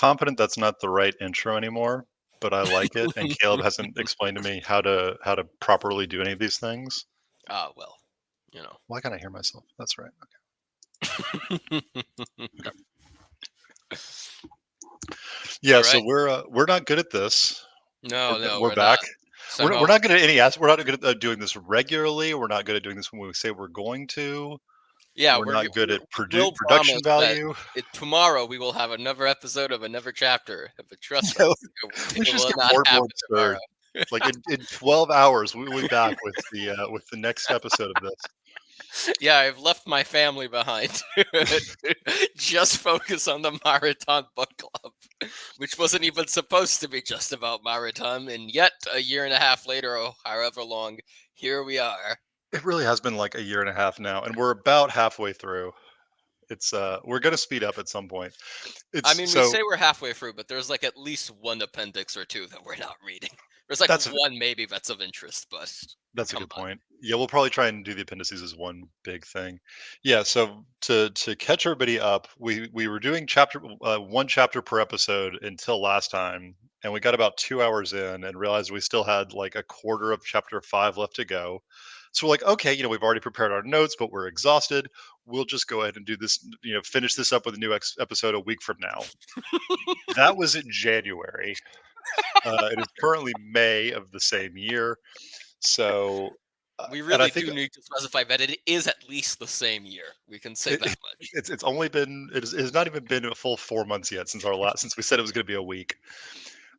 confident that's not the right intro anymore, but I like it, and Caleb hasn't explained to me how to properly do any of these things. Ah, well, you know. Why can't I hear myself? That's right. Okay. Yeah, All so right. we're not good at this. No, no, We're we're not. back. We're Somehow, not good at any We're not good at doing this regularly. We're not good at doing this when we say we're going to. yeah, We're not good at we will production promise that value. tomorrow we will have another episode of another chapter. But trust Yeah, us, we it should just will get not more and more happen absurd. tomorrow. Like in 12 hours, we will be back with the next episode of this. Yeah, I've left my family behind to just focus on the Marathon Book Club, which wasn't even supposed to be just about Marathon, and yet a year and a half later, or however long, here we are. It really has been like a year and a half now, and we're about halfway through. It's we're gonna speed up at some point. I It's mean, we so say we're halfway through, but there's like at least one appendix or two that we're not reading. There's like that's one maybe that's of interest, but That's a come good on. point. Yeah, we'll probably try and do the appendices as one big thing. Yeah, so to catch everybody up, we were doing one chapter per episode until last time, and we got about 2 hours in and realized we still had like a quarter of chapter 5 left to go. So we're like, okay, we've already prepared our notes, but we're exhausted. We'll just go ahead and do this, finish this up with a new episode a week from now. That was in January. It is currently May of the same year. So, We and I really think do need to specify that it is at least the same year. We can say it, that much. it's only been it has not even been a full 4 months yet since we said it was going to be a week.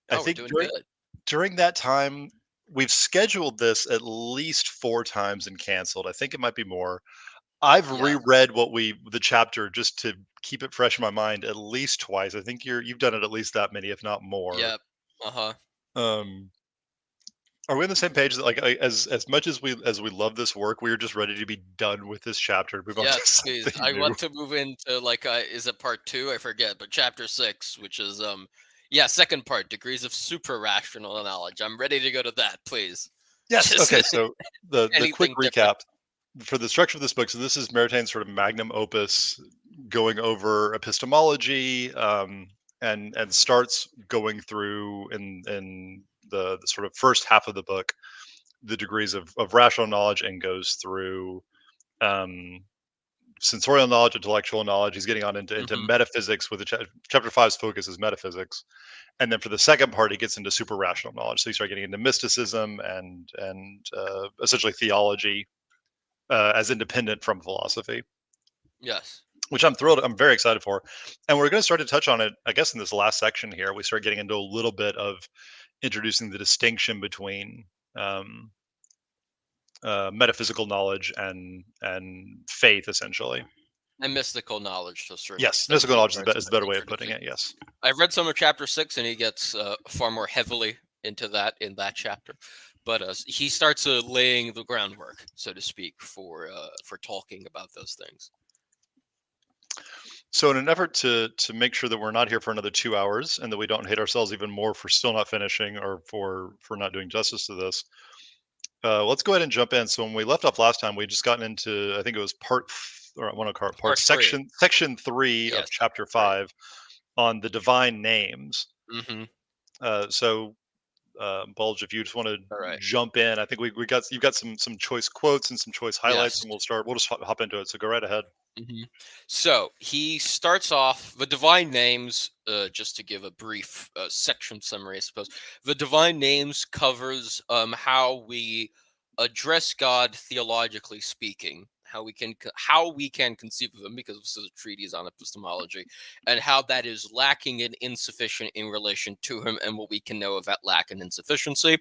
I Oh, we're think doing during good. during that time we've scheduled this at least 4 times and canceled. I think it might be more. I've Yeah. reread the chapter just to keep it fresh in my mind at least twice. I think you've done it at least that many, if not more. Yep. Uh-huh. Um, are we on the same page that as much as we love this work, we are just ready to be done with this chapter, move on to Yes, please. something I new? want to move into like is it part 2? I forget, but chapter 6, which is yeah, second part, degrees of super rational knowledge. I'm ready to go to that, please. Yes. Just Okay. So the quick anything different. recap for the structure of this book. So this is Maritain's sort of magnum opus, going over epistemology, and starts going through in the sort of first half of the book the degrees of rational knowledge, and goes through um, sensorial knowledge, intellectual knowledge. He's getting on into Mhm. metaphysics with chapter five's focus is metaphysics, and then for the second part, he gets into super rational knowledge. So you start getting into mysticism and essentially theology as independent from philosophy, Yes. which I'm thrilled. I'm very excited for, and we're going to start to touch on it. I guess in this last section here, we start getting into a little bit of introducing the distinction between um, metaphysical knowledge and faith, essentially. And mystical knowledge to a certain Yes, extent. mystical He knowledge starts is the to better way of putting introducing. it. Yes. I've read some of chapter 6, and he gets far more heavily into that in that chapter. But he starts laying the groundwork, so to speak, for talking about those things. So, in an effort to make sure that we're not here for another 2 hours and that we don't hate ourselves even more for still not finishing, or for not doing justice to this, let's go ahead and jump in. So, when we left off last time, we just gotten into, I think it was or I want to call it part Part 3. section 3 of Yes, chapter chapter 3. 5 on the divine names. Mm-hmm. So, Bulge, if you just want to All right. jump in, I think you've got some choice quotes and some choice highlights, Yes. and we'll just hop into it. So go right ahead. Hmm. So he starts off the divine names. Just to give a brief section summary, I suppose the divine names covers how we address God theologically speaking, how we can conceive of him, because this is a treatise on epistemology, and how that is lacking and insufficient in relation to him, and what we can know of that lack and insufficiency.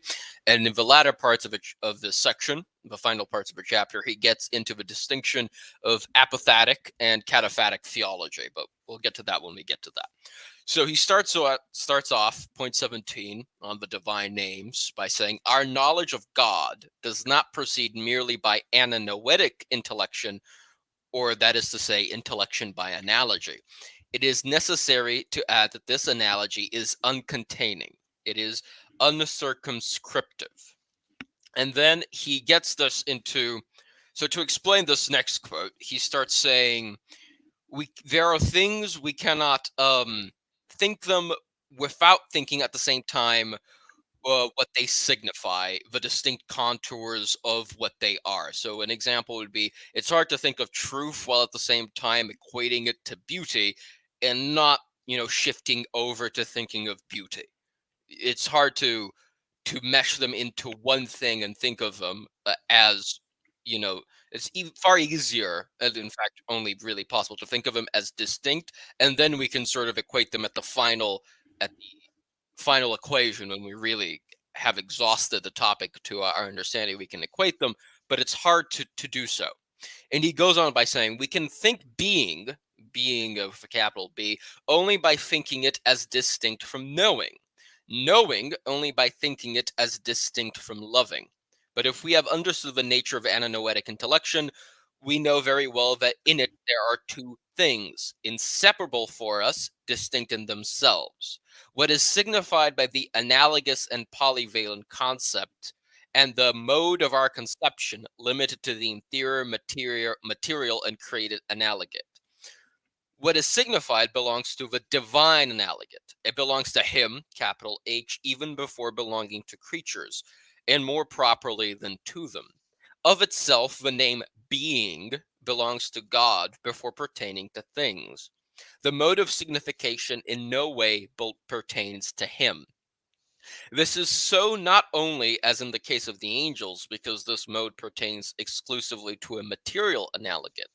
And in the latter parts of this section, the final parts of the chapter, he gets into the distinction of apophatic and cataphatic theology, but we'll get to that when we get to that. So he starts off, point 17, on the divine names by saying, our knowledge of God does not proceed merely by ananoetic intellection, or that is to say, intellection by analogy. It is necessary to add that this analogy is uncontaining. It is uncircumscriptive. And then he gets this into, so to explain this next quote, he starts saying, there are things we cannot think them without thinking at the same time what they signify, the distinct contours of what they are. So an example would be it's hard to think of truth while at the same time equating it to beauty and not, shifting over to thinking of beauty. It's hard to mesh them into one thing and think of them as, you know, it's far easier and in fact only really possible to think of them as distinct, and then we can sort of equate them at the final equation when we really have exhausted the topic to our understanding. We can equate them, but it's hard to do so. And he goes on by saying we can think being of a capital B, only by thinking it as distinct from knowing only by thinking it as distinct from loving. But if we have understood the nature of ananoetic intellection, we know very well that in it there are two things, inseparable for us, distinct in themselves. What is signified by the analogous and polyvalent concept, and the mode of our conception limited to the inferior material and created analogate. What is signified belongs to the divine analogate. It belongs to him, capital H, even before belonging to creatures, and more properly than to them. Of itself, the name being belongs to God before pertaining to things. The mode of signification in no way pertains to him. This is so not only as in the case of the angels, because this mode pertains exclusively to a material analogate,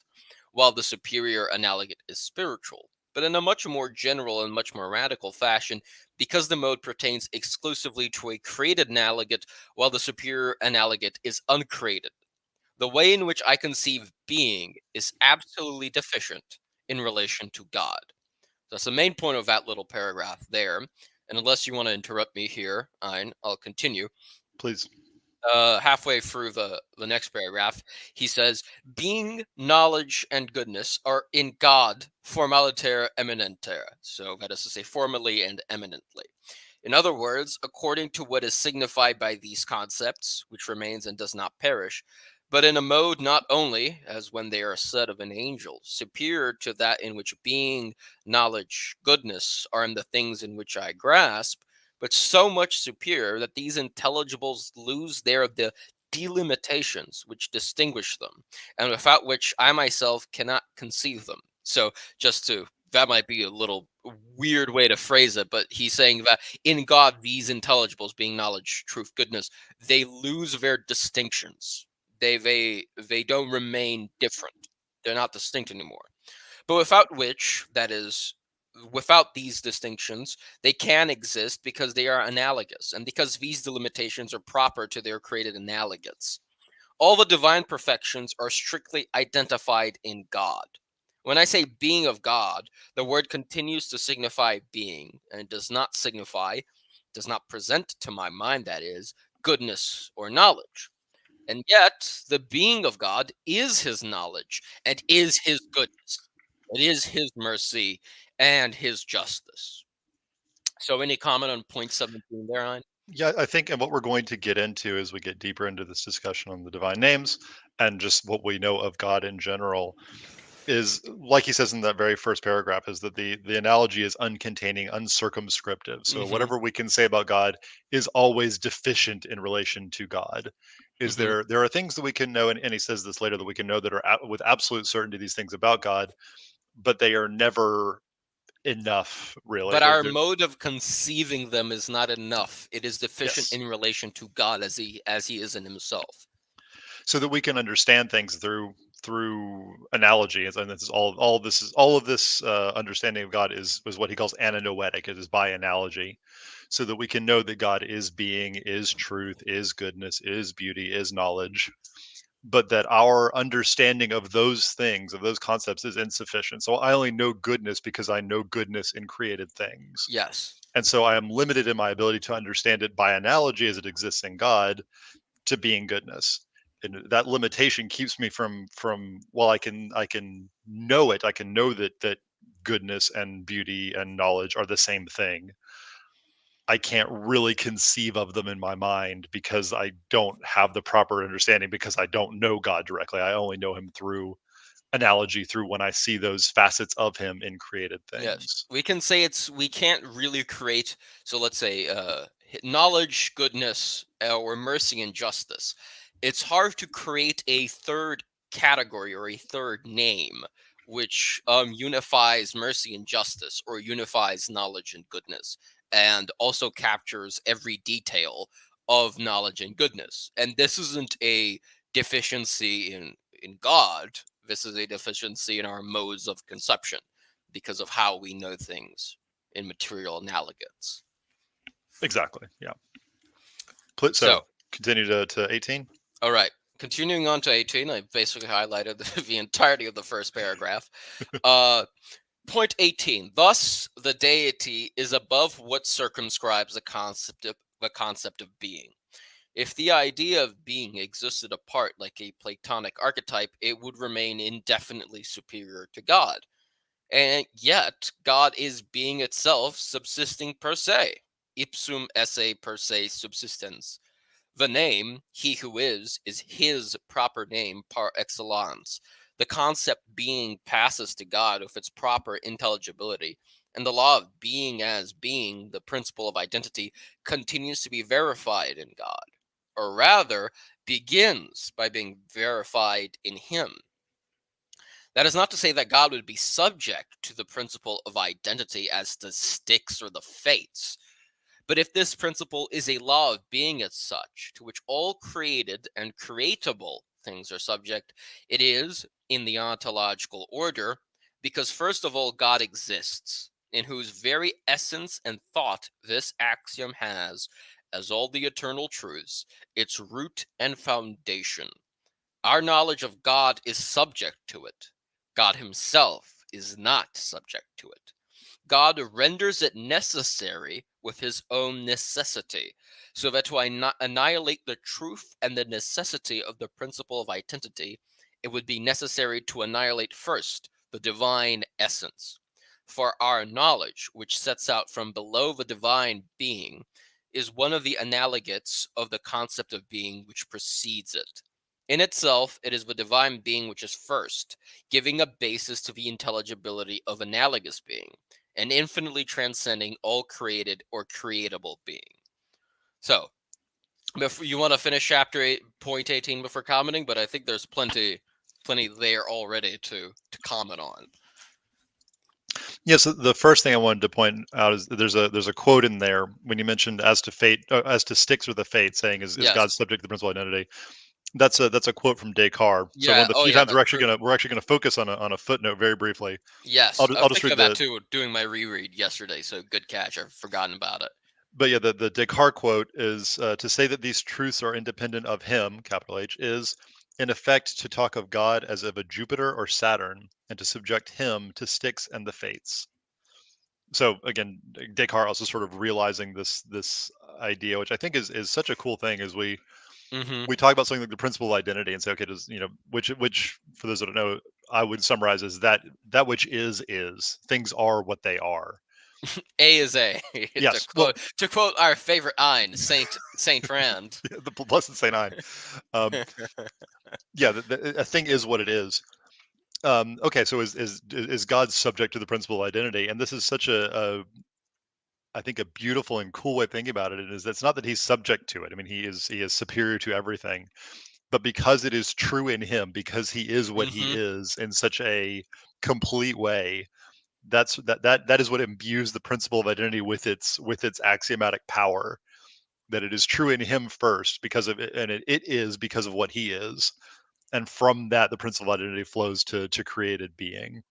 while the superior analogate is spiritual, but in a much more general and much more radical fashion, because the mode pertains exclusively to a created analogate, while the superior analogate is uncreated. The way in which I conceive being is absolutely deficient in relation to God. That's the main point of that little paragraph there. And unless you want to interrupt me here, I'll continue. Please. Halfway through the next paragraph, he says, being, knowledge, and goodness are in God formaliter eminenter. So that is to say, formally and eminently. In other words, according to what is signified by these concepts, which remains and does not perish, but in a mode not only, as when they are said of an angel, superior to that in which being, knowledge, goodness are in the things in which I grasp, but so much superior that these intelligibles lose the delimitations which distinguish them, and without which I myself cannot conceive them. So just to that might be a little weird way to phrase it, but he's saying that in God, these intelligibles, being knowledge, truth, goodness, they lose their distinctions. They don't remain different. They're not distinct anymore. But without which, that is, without these distinctions, they can exist because they are analogous, and because these delimitations are proper to their created analogates. All the divine perfections are strictly identified in God. When I say being of God, the word continues to signify being, and it does not present to my mind, that is, goodness or knowledge. And yet, the being of God is his knowledge and is his goodness. It is his mercy and his justice. So, any comment on point 17 there, Hein? Yeah, I think, and what we're going to get into as we get deeper into this discussion on the divine names and just what we know of God in general is, like he says in that very first paragraph, is that the analogy is uncontaining, uncircumscriptive. So Mm-hmm. whatever we can say about God is always deficient in relation to God. Is Mm-hmm. there are things that we can know, and he says this later, that we can know that are with absolute certainty these things about God, but they are never enough, really. But our mode of conceiving them is not enough. It is deficient Yes. in relation to God as he is in himself. So that we can understand things through analogy, and this is all of this understanding of God is what he calls ananoetic. It is by analogy, so that we can know that God is being, is truth, is goodness, is beauty, is knowledge, but that our understanding of those things, of those concepts, is insufficient. So I only know goodness because I know goodness in created things, Yes. and so I am limited in my ability to understand it by analogy as it exists in God to being goodness. And that limitation keeps me from, while I can know it, I can know that goodness and beauty and knowledge are the same thing. I can't really conceive of them in my mind because I don't have the proper understanding, because I don't know God directly. I only know him through analogy through when I see those facets of him in created Yes, things. we can say we can't really create. So let's say knowledge, goodness, or mercy and justice. It's hard to create a third category or a third name which unifies mercy and justice, or unifies knowledge and goodness, and also captures every detail of knowledge and goodness. And this isn't a deficiency in God. This is a deficiency in our modes of conception, because of how we know things in material analogies. Exactly. Yeah. So So, continue to 18. all right. Continuing on to 18, I basically highlighted the entirety of the first paragraph. Point 18. Thus, the deity is above what circumscribes the concept of being. If the idea of being existed apart like a Platonic archetype, it would remain indefinitely superior to God. And yet, God is being itself, subsisting per se, ipsum esse per se subsistens. The name, he who is his proper name par excellence. The concept being passes to God with its proper intelligibility, and the law of being as being, the principle of identity, continues to be verified in God, or rather, begins by being verified in him. That is not to say that God would be subject to the principle of identity as the Styx or the Fates. But if this principle is a law of being as such, to which all created and creatable things are subject, it is, in the ontological order, because first of all God exists, in whose very essence and thought this axiom has, as all the eternal truths, its root and foundation. Our knowledge of God is subject to it. God himself is not subject to it. God renders it necessary with his own necessity, so that to annihilate the truth and the necessity of the principle of identity, it would be necessary to annihilate first the divine essence. For our knowledge, which sets out from below the divine being, is one of the analogates of the concept of being which precedes it. In itself, it is the divine being which is first, giving a basis to the intelligibility of analogous being, and infinitely transcending all created or creatable being. So, you want to finish chapter 8.18 before commenting, but I think there's plenty there already to comment on. Yes, the first thing I wanted to point out is that there's a quote in there when you mentioned as to fate, as to Styx or the fate, saying is Yes. God subject to the principle of identity. That's a quote from Descartes. So one Yeah. of the Oh, few yeah. times That's true. we're actually gonna focus on a footnote very briefly. Yes, I was I'll just thinking read of that the too, doing my reread yesterday. So good catch. I've forgotten about it. but yeah, the Descartes quote is to say that these truths are independent of him, capital H, is in effect to talk of God as of a Jupiter or Saturn, and to subject him to Styx and the fates. So again, Descartes also sort of realizing this idea, which I think is such a cool thing, is Mm-hmm. we talk about something like the principle of identity and say, okay, does which for those that don't know, I would summarize as that which is things are what they are. A is A. Yes, well, To quote our favorite Ein, Saint Rand. the blessed Saint Nine. Yeah, a thing is what it is. Okay, so is God subject to the principle of identity? And this is such a I think a beautiful and cool way of thinking about it is that's not that he's subject to it. I mean, he is superior to everything, but because it is true in him, because he is what he Mm-hmm. is in such a complete way, that is what imbues the principle of identity with its axiomatic power. That it is true in him first because of it, and it is because of what he is, and from that the principle of identity flows to created being.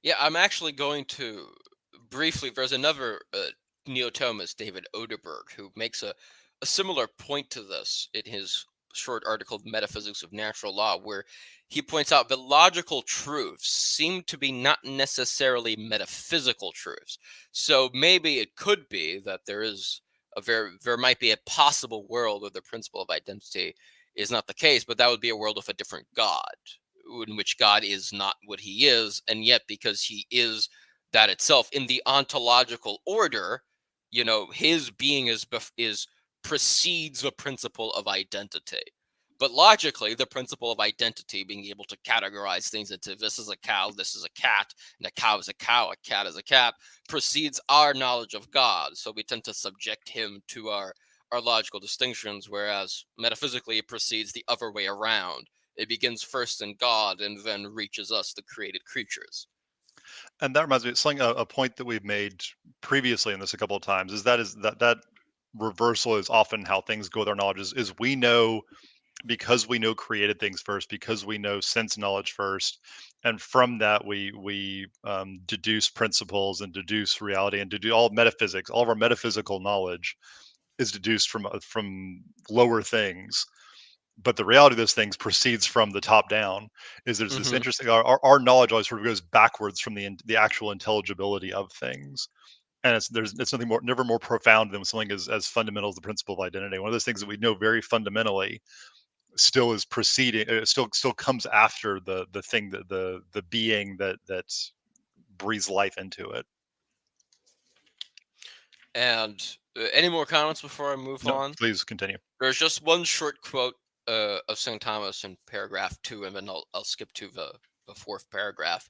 Yeah, I'm actually going to briefly. There's another neo-Thomist, David Oderberg, who makes a similar point to this in his short article, Metaphysics of Natural Law, where he points out that logical truths seem to be not necessarily metaphysical truths. So maybe it could be that there might be a possible world where the principle of identity is not the case, but that would be a world with a different God, in which God is not what he is, and yet because he is that itself in the ontological order, his being is precedes the principle of identity. But logically, the principle of identity, being able to categorize things into this is a cow, this is a cat, and a cow is a cow, a cat is a cat, precedes our knowledge of God. So we tend to subject him to our logical distinctions, whereas metaphysically it proceeds the other way around. It begins first in God and then reaches us, the created creatures. And that reminds me, something a point that we've made previously in this a couple of times is that reversal is often how things go with our knowledge. Is we know because we know created things first, because we know sense knowledge first, and from that we deduce principles and deduce reality and deduce all metaphysics. All of our metaphysical knowledge is deduced from lower things, but the reality of those things proceeds from the top down. Is there's this Hmm. interesting our knowledge always sort of goes backwards from the actual intelligibility of things, and it's nothing more never more profound than something as fundamental as the principle of identity. One of those things that we know very fundamentally still is proceeding, still comes after the thing that the being that breathes life into it. And any more comments before I move No, on? please continue. There's just one short quote of St. Thomas in paragraph 2, and then I'll skip to the fourth paragraph,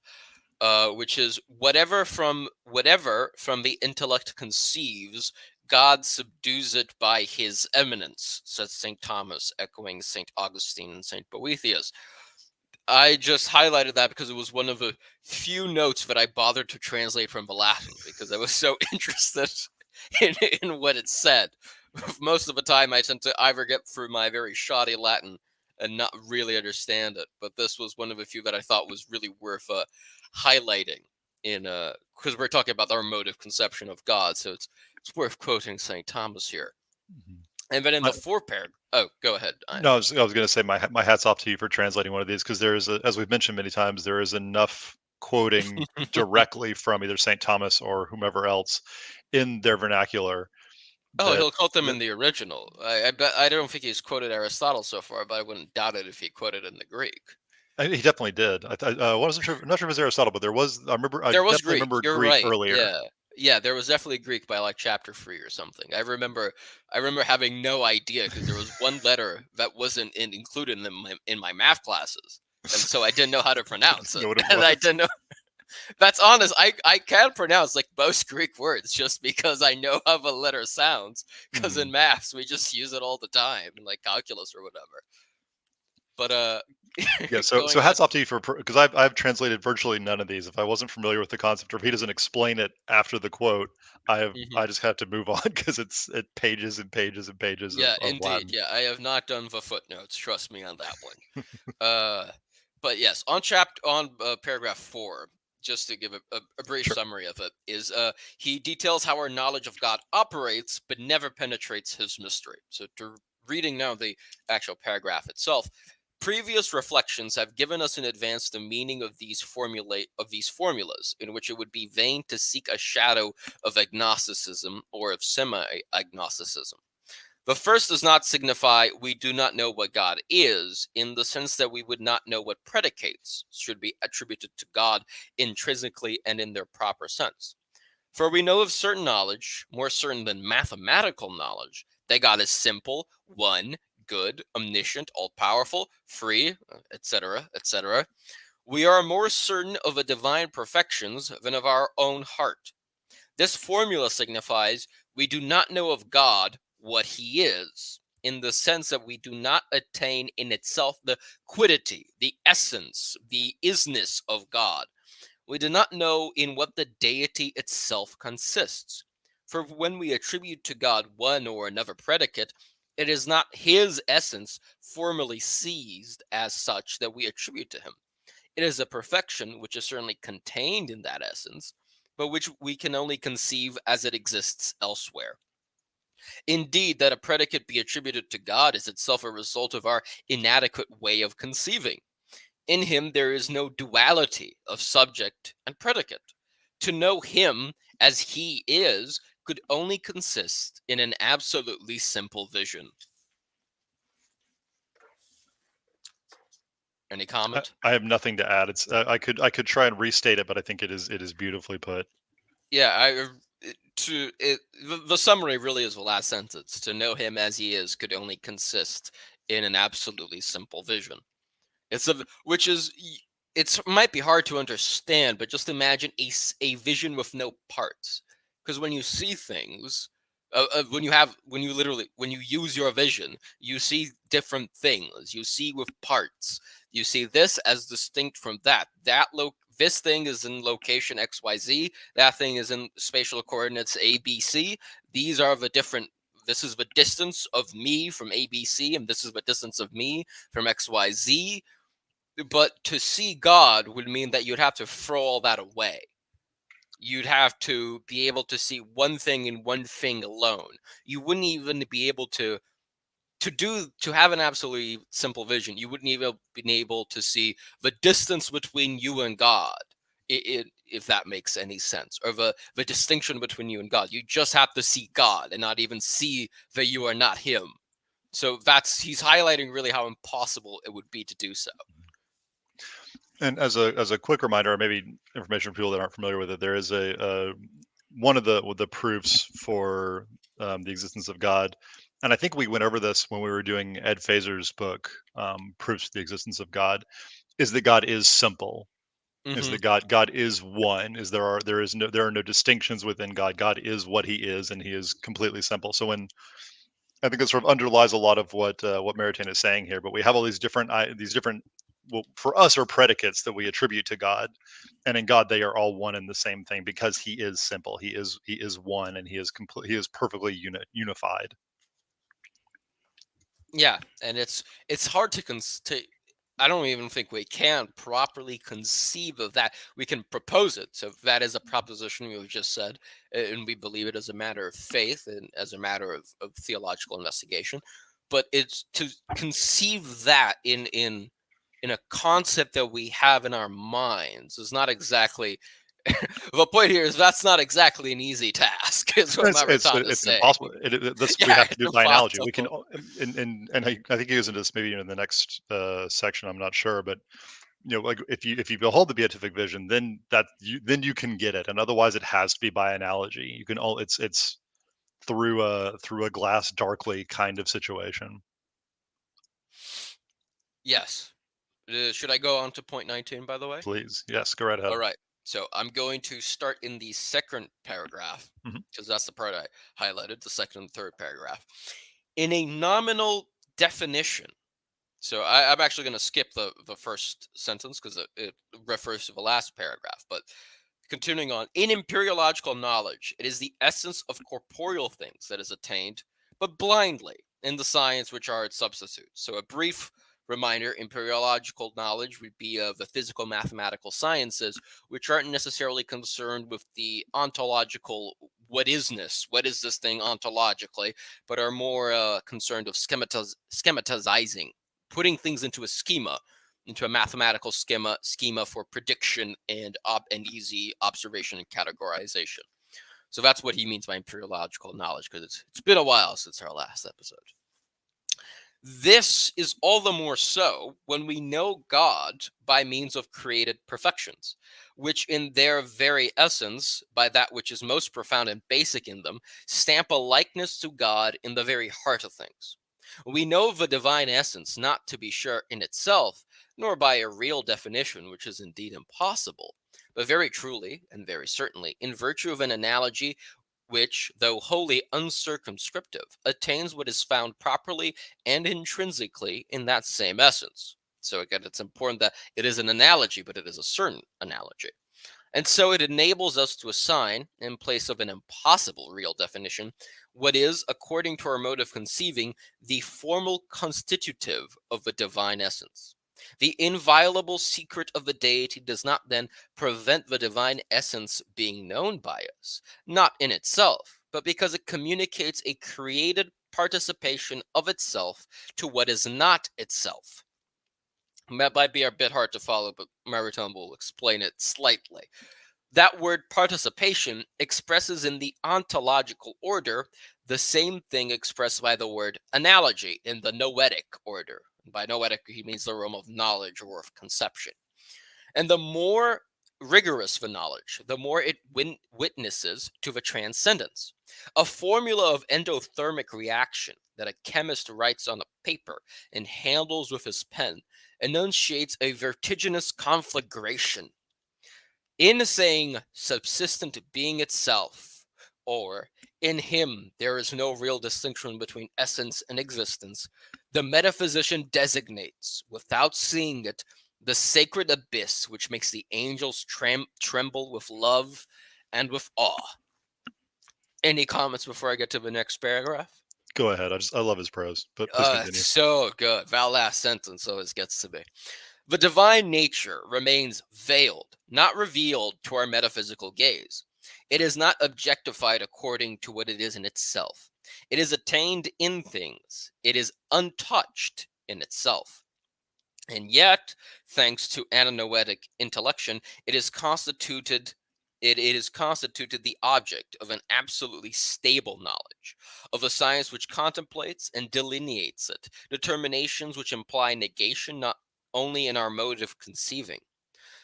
which is whatever from the intellect conceives, God subdues it by his eminence, says St. Thomas, echoing St. Augustine and St. Boethius. I just highlighted that because it was one of the few notes that I bothered to translate from the Latin because I was so interested in what it said. Most of the time, I tend to either get through my very shoddy Latin and not really understand it. But this was one of the few that I thought was really worth highlighting in because we're talking about our mode of conception of God, so it's worth quoting Saint Thomas here. Mhm. And then in the I, fourth paragraph, oh, go ahead. no, I was going to say my hats off to you for translating one of these, because there is as we've mentioned many times, there is enough quoting directly from either St. Thomas or whomever else in their vernacular Oh, that he'll quote them that in the original. I bet I don't think he's quoted Aristotle so far, but I wouldn't doubt it if he quoted in the Greek. he definitely did. I wasn't sure. I'm not sure if it was Aristotle, but there was. I There was definitely Greek. remember You're Greek right. earlier. Yeah. Yeah, there was definitely Greek by like chapter 3 or something. I remember having no idea because there was one letter that wasn't included in my math classes. And so I didn't know how to pronounce You it. know what it And I was? didn't know that's honest. I can pronounce like most Greek words just because I know how the letter sounds. Because in Mhm. maths we just use it all the time in like calculus or whatever. But Yeah, so going on. hats off to you for because I've translated virtually none of these. If I wasn't familiar with the concept, or if he doesn't explain it after the quote, Mhm. I just have to move on because it pages and pages and pages Yeah, of indeed. Latin. Yeah, I have not done the footnotes. Trust me on that one. Uh, but yes, on chapter on paragraph 4, just to give a brief Sure. summary of it, is he details how our knowledge of God operates, but never penetrates his mystery. So, to reading now the actual paragraph itself, previous reflections have given us in advance the meaning of these formulas, in which it would be vain to seek a shadow of agnosticism or of semi-agnosticism. The first does not signify we do not know what God is, in the sense that we would not know what predicates should be attributed to God intrinsically and in their proper sense. For we know of certain knowledge, more certain than mathematical knowledge, that God is simple, one, good, omniscient, all powerful, free, etc., etc. We are more certain of a divine perfections than of our own heart. This formula signifies we do not know of God what he is, in the sense that we do not attain in itself the quiddity, the essence, the isness of God. We do not know in what the deity itself consists. For when we attribute to God one or another predicate, it is not his essence formally seized as such that we attribute to him. It is a perfection which is certainly contained in that essence, but which we can only conceive as it exists elsewhere. Indeed, that a predicate be attributed to God is itself a result of our inadequate way of conceiving. In him there is no duality of subject and predicate. To know him as he is could only consist in an absolutely simple vision. Any comment? I have nothing to add. It's I could try and restate it, but I think it is beautifully put. Yeah, the summary really is the last sentence. To know him as he is could only consist in an absolutely simple vision. It might be hard to understand, but just imagine a vision with no parts. Because when you see things, when you use your vision, you see different things. You see with parts. You see this as distinct from that. This thing is in location XYZ. That thing is in spatial coordinates ABC. These are the different. This is the distance of me from ABC, and this is the distance of me from XYZ. But to see God would mean that you'd have to throw all that away. You'd have to be able to see one thing and one thing alone. You wouldn't even be able to have an absolutely simple vision. You wouldn't even been able to see the distance between you and God, if that makes any sense, or the distinction between you and God. You just have to see God and not even see that you are not Him. So he's highlighting really how impossible it would be to do so. And as a quick reminder, or maybe information for people that aren't familiar with it, there is one of the proofs for the existence of God, and I think we went over this when we were doing Ed Fazer's book, Proofs of the Existence of God, is that God is simple. Is Hmm. that God is one? There are no distinctions within God. God is what He is, and He is completely simple. So when I think it sort of underlies a lot of what Maritain is saying here. But we have all these different well, for us, are predicates that we attribute to God, and in God they are all one and the same thing because He is simple. He is one, and He is complete. He is perfectly unified. Yeah, and it's hard to. I don't even think we can properly conceive of that. We can propose it. So that is a proposition we've just said, and we believe it as a matter of faith and as a matter of theological investigation. But it's to conceive that in a concept that we have in our minds is not exactly. The point here is that's not exactly an easy task, is what Maritain is It's saying. impossible. We Yeah, have to it's do it by analogy. We can, impossible. and I think he goes into this maybe in the next section. I'm not sure, but like if you behold the beatific vision, then you can get it, and otherwise it has to be by analogy. You can all it's through a glass darkly kind of situation. Yes. Should I go on to point 19, by the way? Please, yes, go right ahead. All right. So I'm going to start in the second paragraph Mhm. because that's the part I highlighted, the second and third paragraph. In a nominal definition, so I'm actually going to skip the first sentence because it refers to the last paragraph. But continuing on, in empiriological knowledge, it is the essence of corporeal things that is attained, but blindly, in the science which are its substitutes. So a brief reminder, empiriological knowledge would be of the physical mathematical sciences, which aren't necessarily concerned with the ontological what is this thing ontologically, but are more concerned with schematizing, putting things into a schema, into a mathematical schema for prediction and easy observation and categorization. So that's what he means by empiriological knowledge, because it's been a while since our last episode. This is all the more so when we know God by means of created perfections, which in their very essence, by that which is most profound and basic in them, stamp a likeness to God in the very heart of things. We know the divine essence not to be sure in itself, nor by a real definition, which is indeed impossible, but very truly and very certainly in virtue of an analogy which, though wholly uncircumscriptive, attains what is found properly and intrinsically in that same essence. So again, it's important that it is an analogy, but it is a certain analogy. And so it enables us to assign, in place of an impossible real definition, what is, according to our mode of conceiving, the formal constitutive of the divine essence. The inviolable secret of the deity does not then prevent the divine essence being known by us, not in itself, but because it communicates a created participation of itself to what is not itself. That might be a bit hard to follow, but Maritain will explain it slightly. That word participation expresses in the ontological order the same thing expressed by the word analogy in the noetic order. By noetic, he means the realm of knowledge or of conception. And the more rigorous the knowledge, the more it witnesses to the transcendence. A formula of endothermic reaction that a chemist writes on a paper and handles with his pen enunciates a vertiginous conflagration. In saying subsistent being itself, or in him there is no real distinction between essence and existence, the metaphysician designates, without seeing it, the sacred abyss which makes the angels tremble with love and with awe. Any comments before I get to the next paragraph? Go ahead. I love his prose, but please continue. So good. That last sentence always gets to me. The divine nature remains veiled, not revealed to our metaphysical gaze. It is not objectified according to what it is in itself. It is attained in things. It is untouched in itself. And yet, thanks to ananoetic intellection, it is constituted the object of an absolutely stable knowledge, of a science which contemplates and delineates it, determinations which imply negation not only in our mode of conceiving,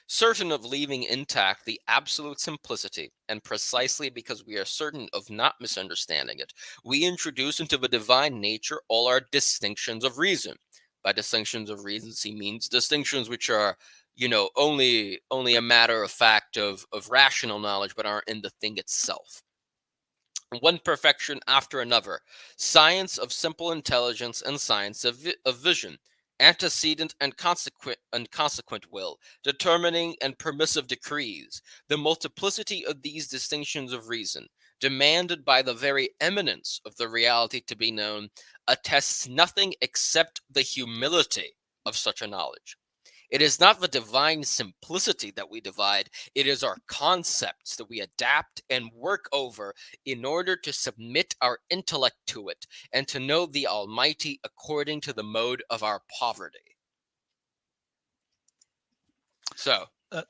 certain of leaving intact the absolute simplicity, and precisely because we are certain of not misunderstanding it, we introduce into the divine nature all our distinctions of reason. By distinctions of reasons, he means distinctions which are, only a matter of fact of rational knowledge, but aren't in the thing itself. One perfection after another, science of simple intelligence and science of vision, antecedent and consequent will, determining and permissive decrees, the multiplicity of these distinctions of reason, demanded by the very eminence of the reality to be known, attests nothing except the humility of such a knowledge. It is not the divine simplicity that we divide, it is our concepts that we adapt and work over in order to submit our intellect to it and to know the Almighty according to the mode of our poverty. So,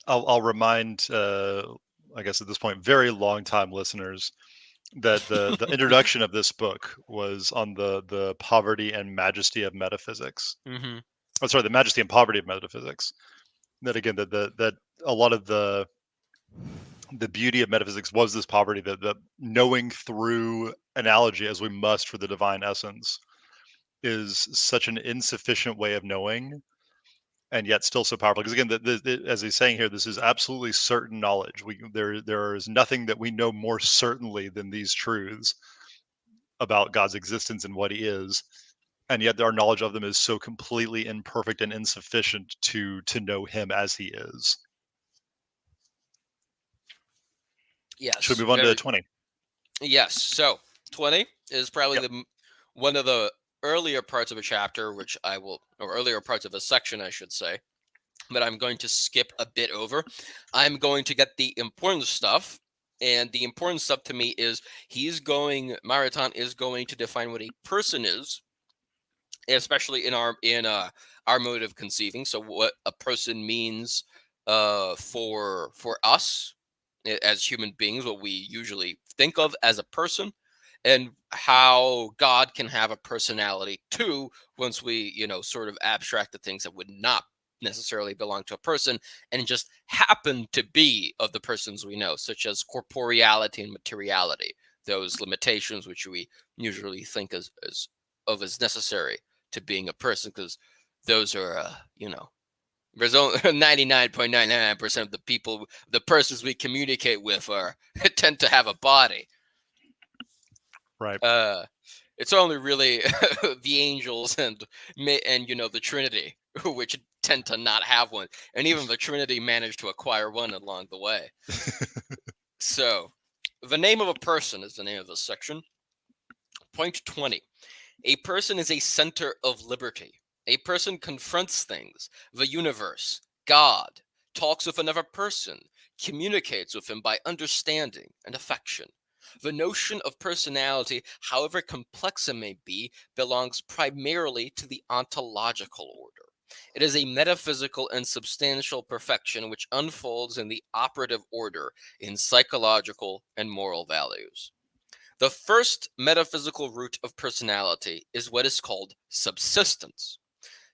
I'll remind, I guess at this point, very long time listeners that the introduction of this book was on the poverty and majesty of metaphysics. mm-hmm. Oh, sorry, the majesty and poverty of metaphysics. That again, that a lot of the beauty of metaphysics was this poverty, that knowing through analogy, as we must for the divine essence, is such an insufficient way of knowing, and yet still so powerful. Because again, as he's saying here, this is absolutely certain knowledge. There is nothing that we know more certainly than these truths about God's existence and what He is, and yet our knowledge of them is so completely imperfect and insufficient to know Him as He is. Yes. Should we move on to 20? Yes. So 20 is probably one of the earlier parts of a chapter, or earlier parts of a section, I should say, but I'm going to skip a bit over. I'm going to get the important stuff, and the important stuff to me is Maritain is going to define what a person is, especially in our mode of conceiving. So what a person means for us as human beings, what we usually think of as a person, and how God can have a personality too, once we, sort of abstract the things that would not necessarily belong to a person and just happen to be of the persons we know, such as corporeality and materiality, those limitations which we usually think as necessary to being a person, because those are, there's only 99.99% of the persons we communicate with tend to have a body. Right. It's only really the angels and the Trinity, which tend to not have one, and even the Trinity managed to acquire one along the way. So, the name of a person is the name of this section. Point 20. A person is a center of liberty. A person confronts things, the universe, God, talks with another person, communicates with him by understanding and affection. The notion of personality, however complex it may be, belongs primarily to the ontological order. It is a metaphysical and substantial perfection which unfolds in the operative order in psychological and moral values. The first metaphysical root of personality is what is called subsistence.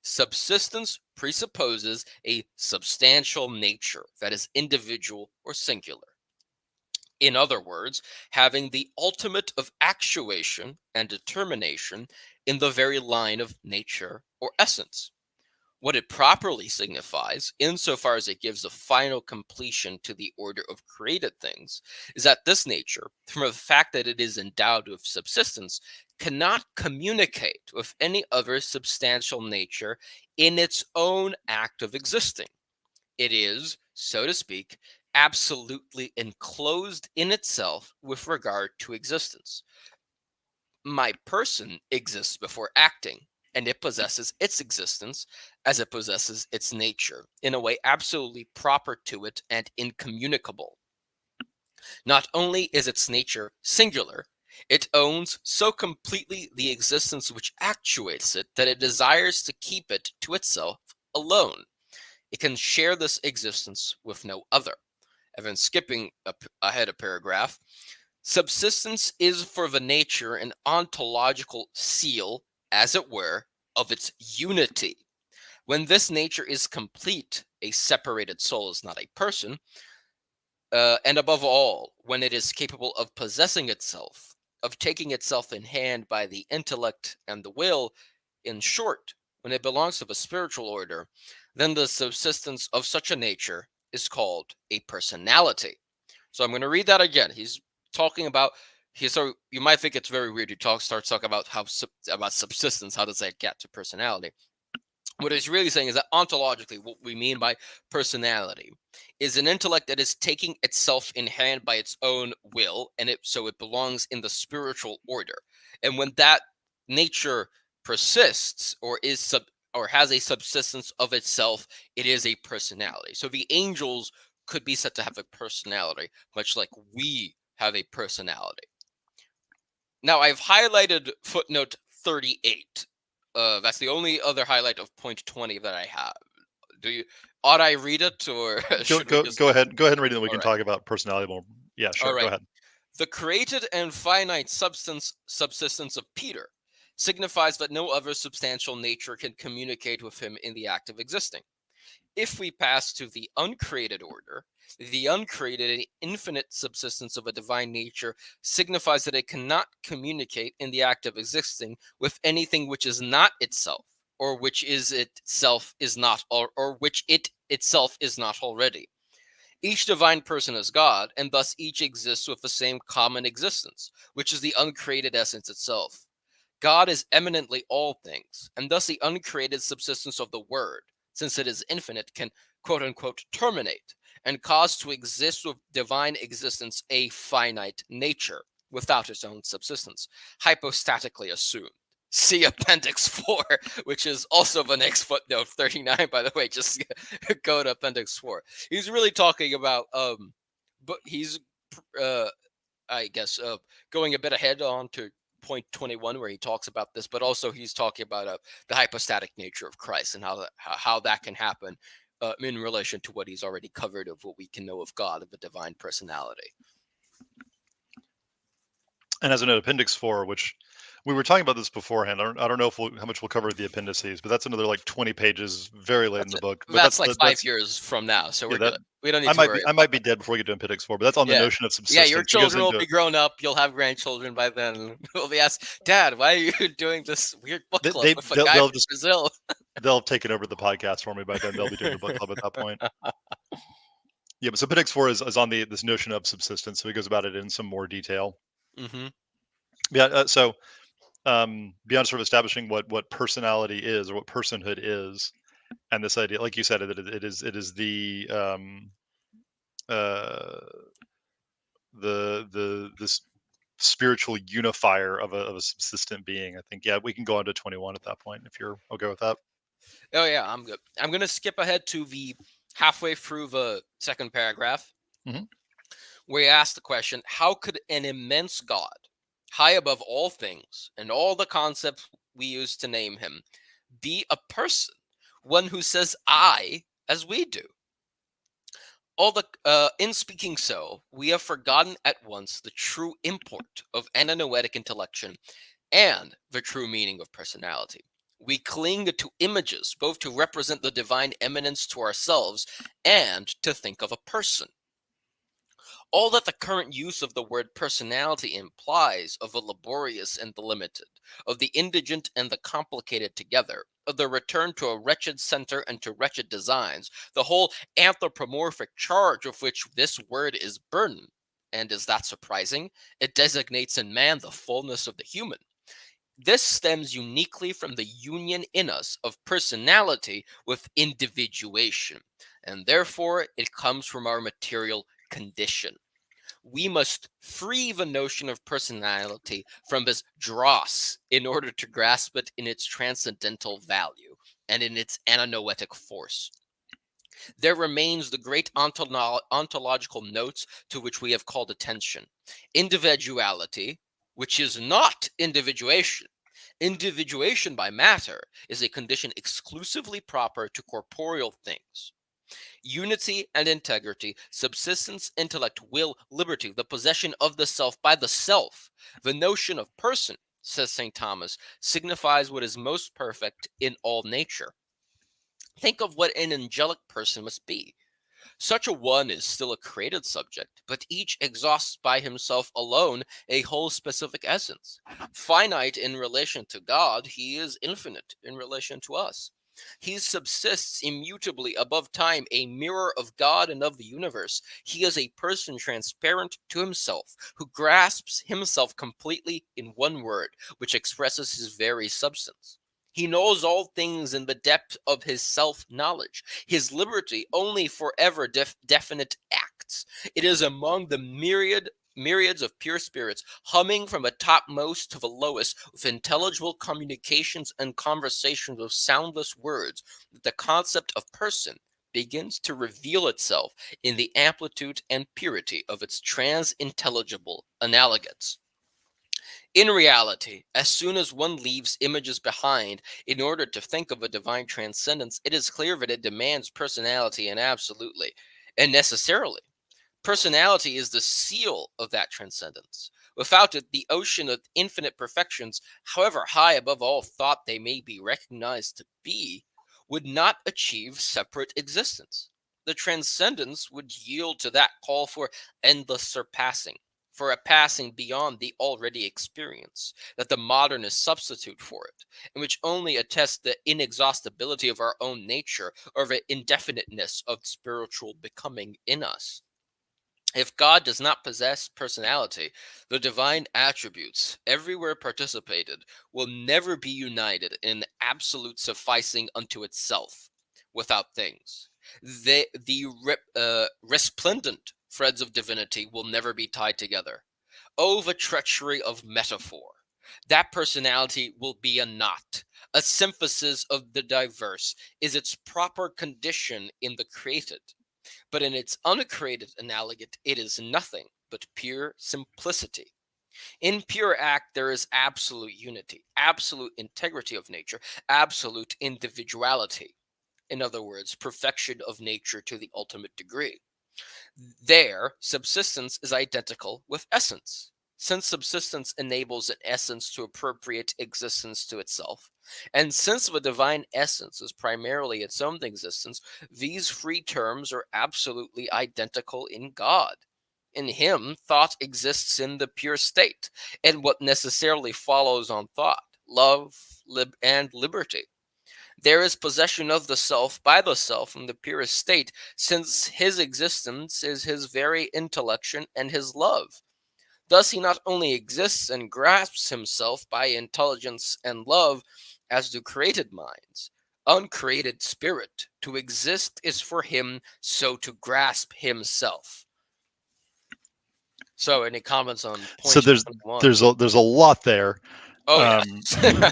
Subsistence presupposes a substantial nature that is individual or singular. In other words, having the ultimate of actuation and determination in the very line of nature or essence. What it properly signifies, insofar as it gives a final completion to the order of created things, is that this nature, from the fact that it is endowed with subsistence, cannot communicate with any other substantial nature in its own act of existing. It is, so to speak, absolutely enclosed in itself with regard to existence. My person exists before acting, and it possesses its existence as it possesses its nature in a way absolutely proper to it and incommunicable. Not only is its nature singular, it owns so completely the existence which actuates it that it desires to keep it to itself alone. It can share this existence with no other. And then skipping ahead a paragraph, subsistence is for the nature an ontological seal, as it were, of its unity. When this nature is complete, a separated soul is not a person, and above all, when it is capable of possessing itself, of taking itself in hand by the intellect and the will, in short, when it belongs to the spiritual order, then the subsistence of such a nature is called a personality. So I'm going to read that again. He's talking about so you might think it's very weird. Starts talking about about subsistence. How does that get to personality? What he's really saying is that ontologically, what we mean by personality is an intellect that is taking itself in hand by its own will, and it belongs in the spiritual order. And when that nature persists or has a subsistence of itself, it is a personality. So the angels could be said to have a personality, much like we have a personality. Now, I've highlighted footnote 38. That's the only other highlight of point 20 that I have. Ought I read it, or should we just... Go ahead. Go ahead and read it, and we All can right. talk about personality more. Yeah, All sure. Go right. ahead. The created and finite subsistence of Peter signifies that no other substantial nature can communicate with him in the act of existing. If we pass to the uncreated order, the uncreated and infinite subsistence of a divine nature signifies that it cannot communicate in the act of existing with anything which is not itself, or which is not, or which it itself is not already. Each divine person is God, and thus each exists with the same common existence, which is the uncreated essence itself. God is eminently all things, and thus the uncreated subsistence of the Word, since it is infinite, can quote unquote terminate and cause to exist with divine existence a finite nature without its own subsistence, hypostatically assumed. See Appendix 4, which is also the next footnote 39, by the way. Just go to Appendix 4. He's really talking about, but he's, I guess, going a bit ahead on to point 21 where he talks about this, but also he's talking about the hypostatic nature of Christ and how that can happen in relation to what he's already covered of what we can know of God, of the divine personality. And as a note, Appendix 4, which we were talking about this beforehand. I don't know how much we'll cover the appendices, but that's another like 20 pages, very late in the book. But that's like 5 years from now, so we're good. We don't need to worry. I might be dead before we get to Appendix 4, but that's on the notion of subsistence. Yeah, your children will be grown up. You'll have grandchildren by then. We'll be asked, Dad, why are you doing this weird book club with a guy from Brazil? They'll have taken over the podcast for me by then. They'll be doing the book club at that point. Yeah, but so Appendix 4 is on this notion of subsistence, so he goes about it in some more detail. Mm-hmm. Yeah, so beyond sort of establishing what personality is or what personhood is, and this idea, like you said, that it is the this spiritual unifier of a subsistent being. I think, yeah, we can go on to 21 at that point if you're okay with that. Oh yeah, I'm good. I'm gonna skip ahead to the halfway through the second paragraph, where you ask the question: how could an immense God, high above all things and all the concepts we use to name him, be a person, one who says I as we do? In speaking so, we have forgotten at once the true import of ananoetic intellection and the true meaning of personality. We cling to images, both to represent the divine eminence to ourselves and to think of a person. All that the current use of the word personality implies of the laborious and the limited, of the indigent and the complicated together, of the return to a wretched center and to wretched designs, the whole anthropomorphic charge of which this word is burdened. And is that surprising? It designates in man the fullness of the human. This stems uniquely from the union in us of personality with individuation, and therefore it comes from our material condition. We must free the notion of personality from this dross in order to grasp it in its transcendental value and in its ananoetic force. There remains the great ontological notes to which we have called attention. Individuality, which is not individuation. Individuation by matter is a condition exclusively proper to corporeal things. Unity and integrity, subsistence, intellect, will, liberty, the possession of the self by the self. The notion of person, says St. Thomas, signifies what is most perfect in all nature. Think of what an angelic person must be. Such a one is still a created subject, but each exhausts by himself alone a whole specific essence. Finite in relation to God, he is infinite in relation to us. He subsists immutably above time, a mirror of God and of the universe. He is a person transparent to himself, who grasps himself completely in one word, which expresses his very substance. He knows all things in the depth of his self-knowledge. His liberty only forever definite acts. It is among the myriads of pure spirits, humming from the topmost to the lowest, with intelligible communications and conversations with soundless words, that the concept of person begins to reveal itself in the amplitude and purity of its trans-intelligible analogates. In reality, as soon as one leaves images behind in order to think of a divine transcendence, it is clear that it demands personality and absolutely and necessarily. Personality is the seal of that transcendence. Without it, the ocean of infinite perfections, however high above all thought they may be recognized to be, would not achieve separate existence. The transcendence would yield to that call for endless surpassing, for a passing beyond the already experience, that the modernist substitute for it, and which only attests the inexhaustibility of our own nature or the indefiniteness of spiritual becoming in us. If God does not possess personality, the divine attributes, everywhere participated, will never be united in absolute sufficing unto itself, without things. The resplendent threads of divinity will never be tied together. Oh, the treachery of metaphor! That personality will be a knot. A synthesis of the diverse is its proper condition in the created. But in its uncreated analogate, it is nothing but pure simplicity. In pure act, there is absolute unity, absolute integrity of nature, absolute individuality. In other words, perfection of nature to the ultimate degree. There, subsistence is identical with essence. Since subsistence enables an essence to appropriate existence to itself, and since the divine essence is primarily its own existence, these three terms are absolutely identical in God. In him, thought exists in the pure state, and what necessarily follows on thought, love, and liberty. There is possession of the self by the self in the purest state, since his existence is his very intellection and his love. Thus, he not only exists and grasps himself by intelligence and love, as do created minds. Uncreated spirit, to exist is for him so to grasp himself. So, any comments on So point there's 21? there's a lot there. Oh Um, yeah,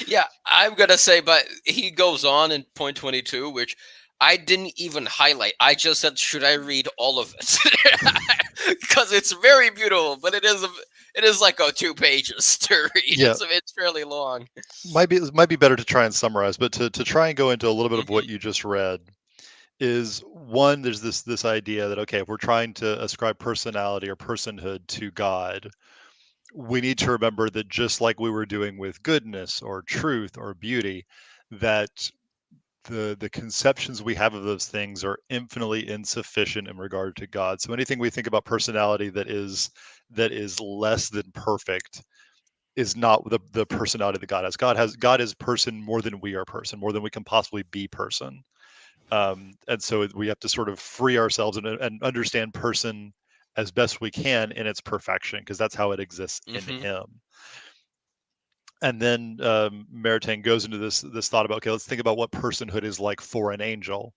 yeah. I'm gonna say, but he goes on in point 22, which I didn't even highlight. I just said, should I read all of it? Because it's very beautiful, but it is like 2 pages to read. yeah, It's fairly long. might be better to try and summarize, but to try and go into a little bit of Hmm. what you just read is one. There's this idea that okay, if we're trying to ascribe personality or personhood to God, we need to remember that just like we were doing with goodness or truth or beauty, that the conceptions we have of those things are infinitely insufficient in regard to God. So anything we think about personality that is less than perfect is not the personality that God has. God is person more than we are person, more than we can possibly be person. And so we have to sort of free ourselves and understand person as best we can in its perfection, because that's how it exists in Mm-hmm. Him. And then Maritain goes into this thought about, okay, let's think about what personhood is like for an angel.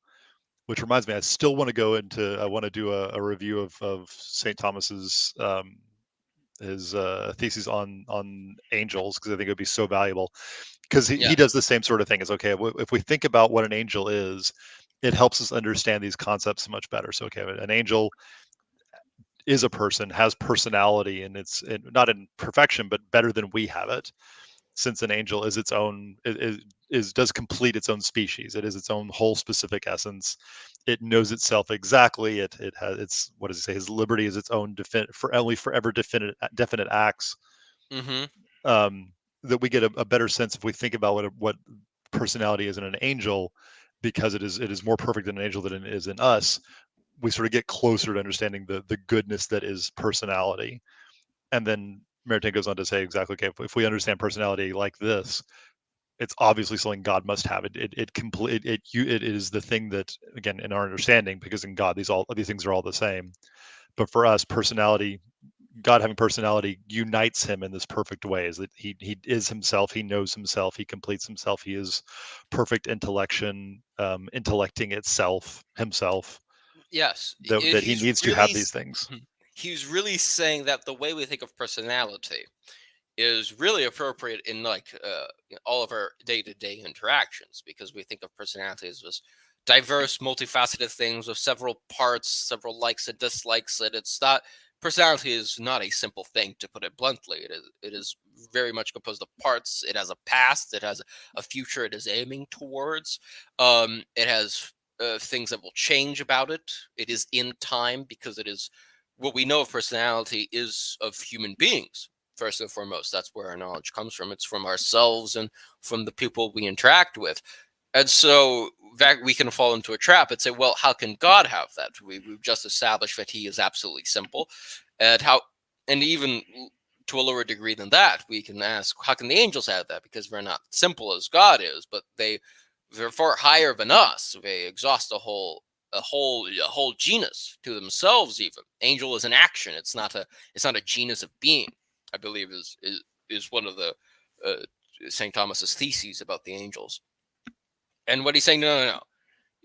Which reminds me, I want to do a review of St. Thomas's his theses on angels, because I think it would be so valuable. Because he does Yes. the same sort of thing. Is okay, if we think about what an angel is, it helps us understand these concepts much better. So okay, an angel is a person, has personality, and it's not in perfection, but better than we have it, since an angel is its own does complete its own species. It is its own whole specific essence. It knows itself exactly. It has its, what does he say, his liberty is its own forever definite acts. Mm-hmm. um, that we get a better sense if we think about what personality is in an angel, because it is more perfect in an angel than it is in us. We sort of get closer to understanding the goodness that is personality. And then Maritain goes on to say exactly, okay, if we understand personality like this, it's obviously something God must have. It is the thing that, again, in our understanding, because in God these things are all the same. But for us, personality, God having personality unites him in this perfect way. Is that he is himself, he knows himself, he completes himself, he is perfect intellection, intellecting itself himself. Yes. That he needs to have these things. He's really saying that the way we think of personality is really appropriate in all of our day-to-day interactions, because we think of personality as this diverse, multifaceted things with several parts, several likes and dislikes. And it's not personality is not a simple thing, to put it bluntly. It is very much composed of parts. It has a past, it has a future it is aiming towards. It has things that will change about it. It is in time, because it is what we know of personality is of human beings. First and foremost, that's where our knowledge comes from. It's from ourselves and from the people we interact with. And so that we can fall into a trap and say, well, how can God have that? We've just established that he is absolutely simple. And even to a lower degree than that, we can ask, how can the angels have that? Because they're not simple as God is, but they're far higher than us. They exhaust a whole genus to themselves. Even angel is an action. It's not a genus of being. I believe is one of the uh, St. Thomas's theses about the angels. And what he's saying, no.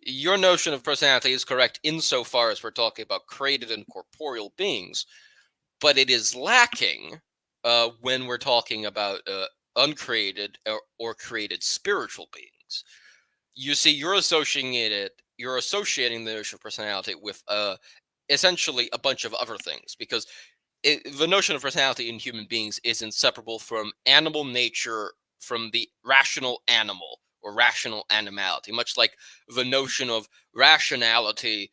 Your notion of personality is correct insofar as we're talking about created and corporeal beings, but it is lacking when we're talking about uncreated or created spiritual beings. You see, you're associating the notion of personality with essentially a bunch of other things, because the notion of personality in human beings is inseparable from animal nature, from the rational animal or rational animality, much like the notion of rationality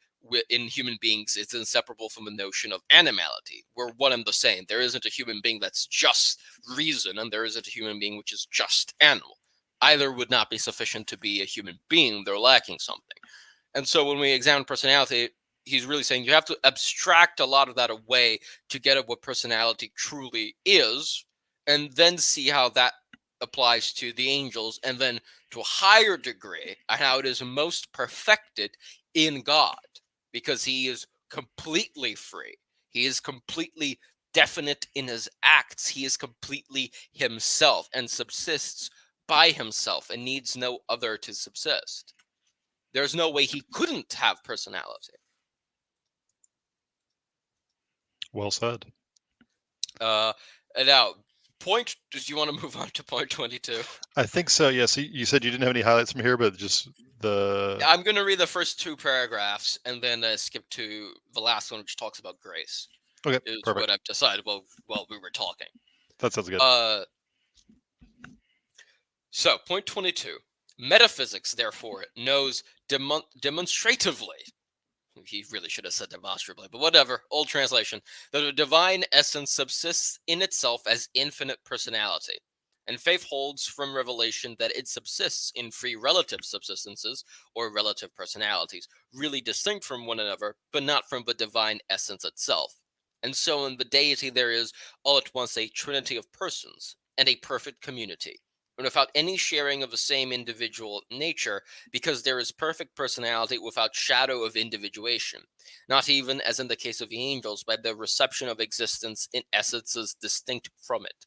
in human beings is inseparable from the notion of animality. We're one and the same. There isn't a human being that's just reason, and there isn't a human being which is just animal. Either would not be sufficient to be a human being. They're lacking something. And so when we examine personality, he's really saying you have to abstract a lot of that away to get at what personality truly is, and then see how that applies to the angels, and then to a higher degree how it is most perfected in God, because he is completely free. He is completely definite in his acts. He is completely himself and subsists by himself and needs no other to subsist. There's no way he couldn't have personality. Well said. And now, do you want to move on to point 22? I think so. Yes. You said you didn't have any highlights from here, but just the. I'm going to read the first two paragraphs and then skip to the last one, which talks about grace. Okay, Is what perfect. I've decided while we were talking. That sounds good. So, point 22. Metaphysics, therefore, knows demonstratively. He really should have said demonstrably, but whatever. Old translation. The divine essence subsists in itself as infinite personality. And faith holds from revelation that it subsists in three relative subsistences, or relative personalities, really distinct from one another, but not from the divine essence itself. And so in the deity there is all at once a trinity of persons and a perfect community, and without any sharing of the same individual nature, because there is perfect personality without shadow of individuation, not even, as in the case of the angels, by the reception of existence in essences distinct from it.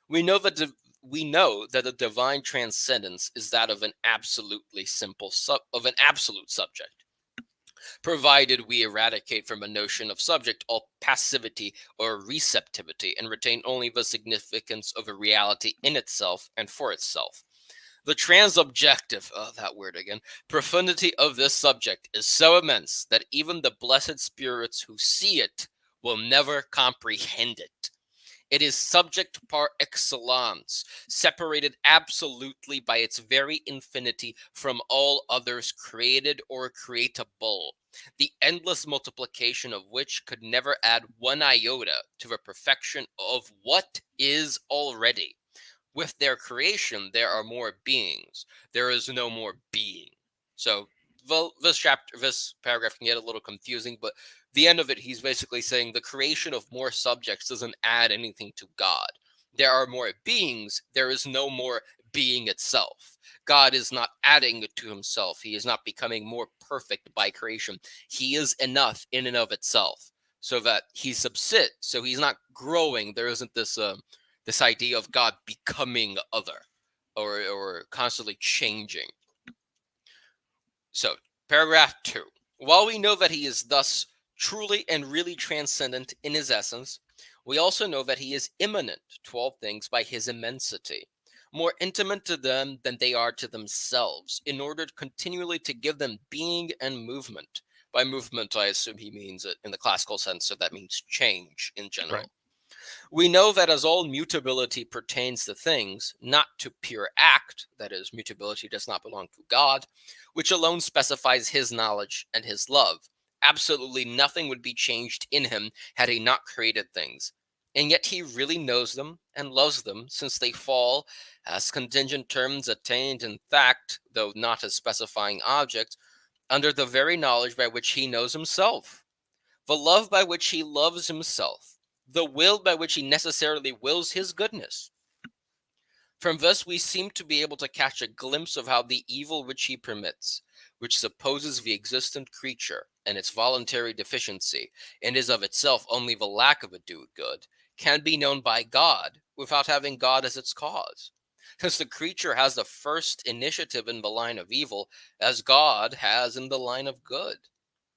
We know that we know that the divine transcendence is that of an absolutely of an absolute subject, provided we eradicate from a notion of subject all passivity or receptivity and retain only the significance of a reality in itself and for itself. The transobjective, oh, that word again, profundity of this subject is so immense that even the blessed spirits who see it will never comprehend it. It is subject par excellence, separated absolutely by its very infinity from all others created or creatable, the endless multiplication of which could never add one iota to the perfection of what is already. With their creation, there are more beings. There is no more being. So this paragraph can get a little confusing, but the end of it, he's basically saying the creation of more subjects doesn't add anything to God. There are more beings. There is no more being itself. God is not adding to himself. He is not becoming more perfect by creation. He is enough in and of itself, so that he subsists. So he's not growing. There isn't this idea of God becoming other, or constantly changing. So, paragraph 2. While we know that he is thus truly and really transcendent in his essence, we also know that he is immanent to all things by his immensity, more intimate to them than they are to themselves, in order continually to give them being and movement. By movement, I assume he means it in the classical sense, so that means change in general. Right. We know that as all mutability pertains to things, not to pure act, that is, mutability does not belong to God, which alone specifies his knowledge and his love. Absolutely nothing would be changed in him had he not created things. And yet he really knows them and loves them, since they fall, as contingent terms attained in fact, though not as specifying objects, under the very knowledge by which he knows himself, the love by which he loves himself, the will by which he necessarily wills his goodness. From this, we seem to be able to catch a glimpse of how the evil which he permits, which supposes the existent creature and its voluntary deficiency, and is of itself only the lack of a due good, can be known by God without having God as its cause. Since the creature has the first initiative in the line of evil, as God has in the line of good.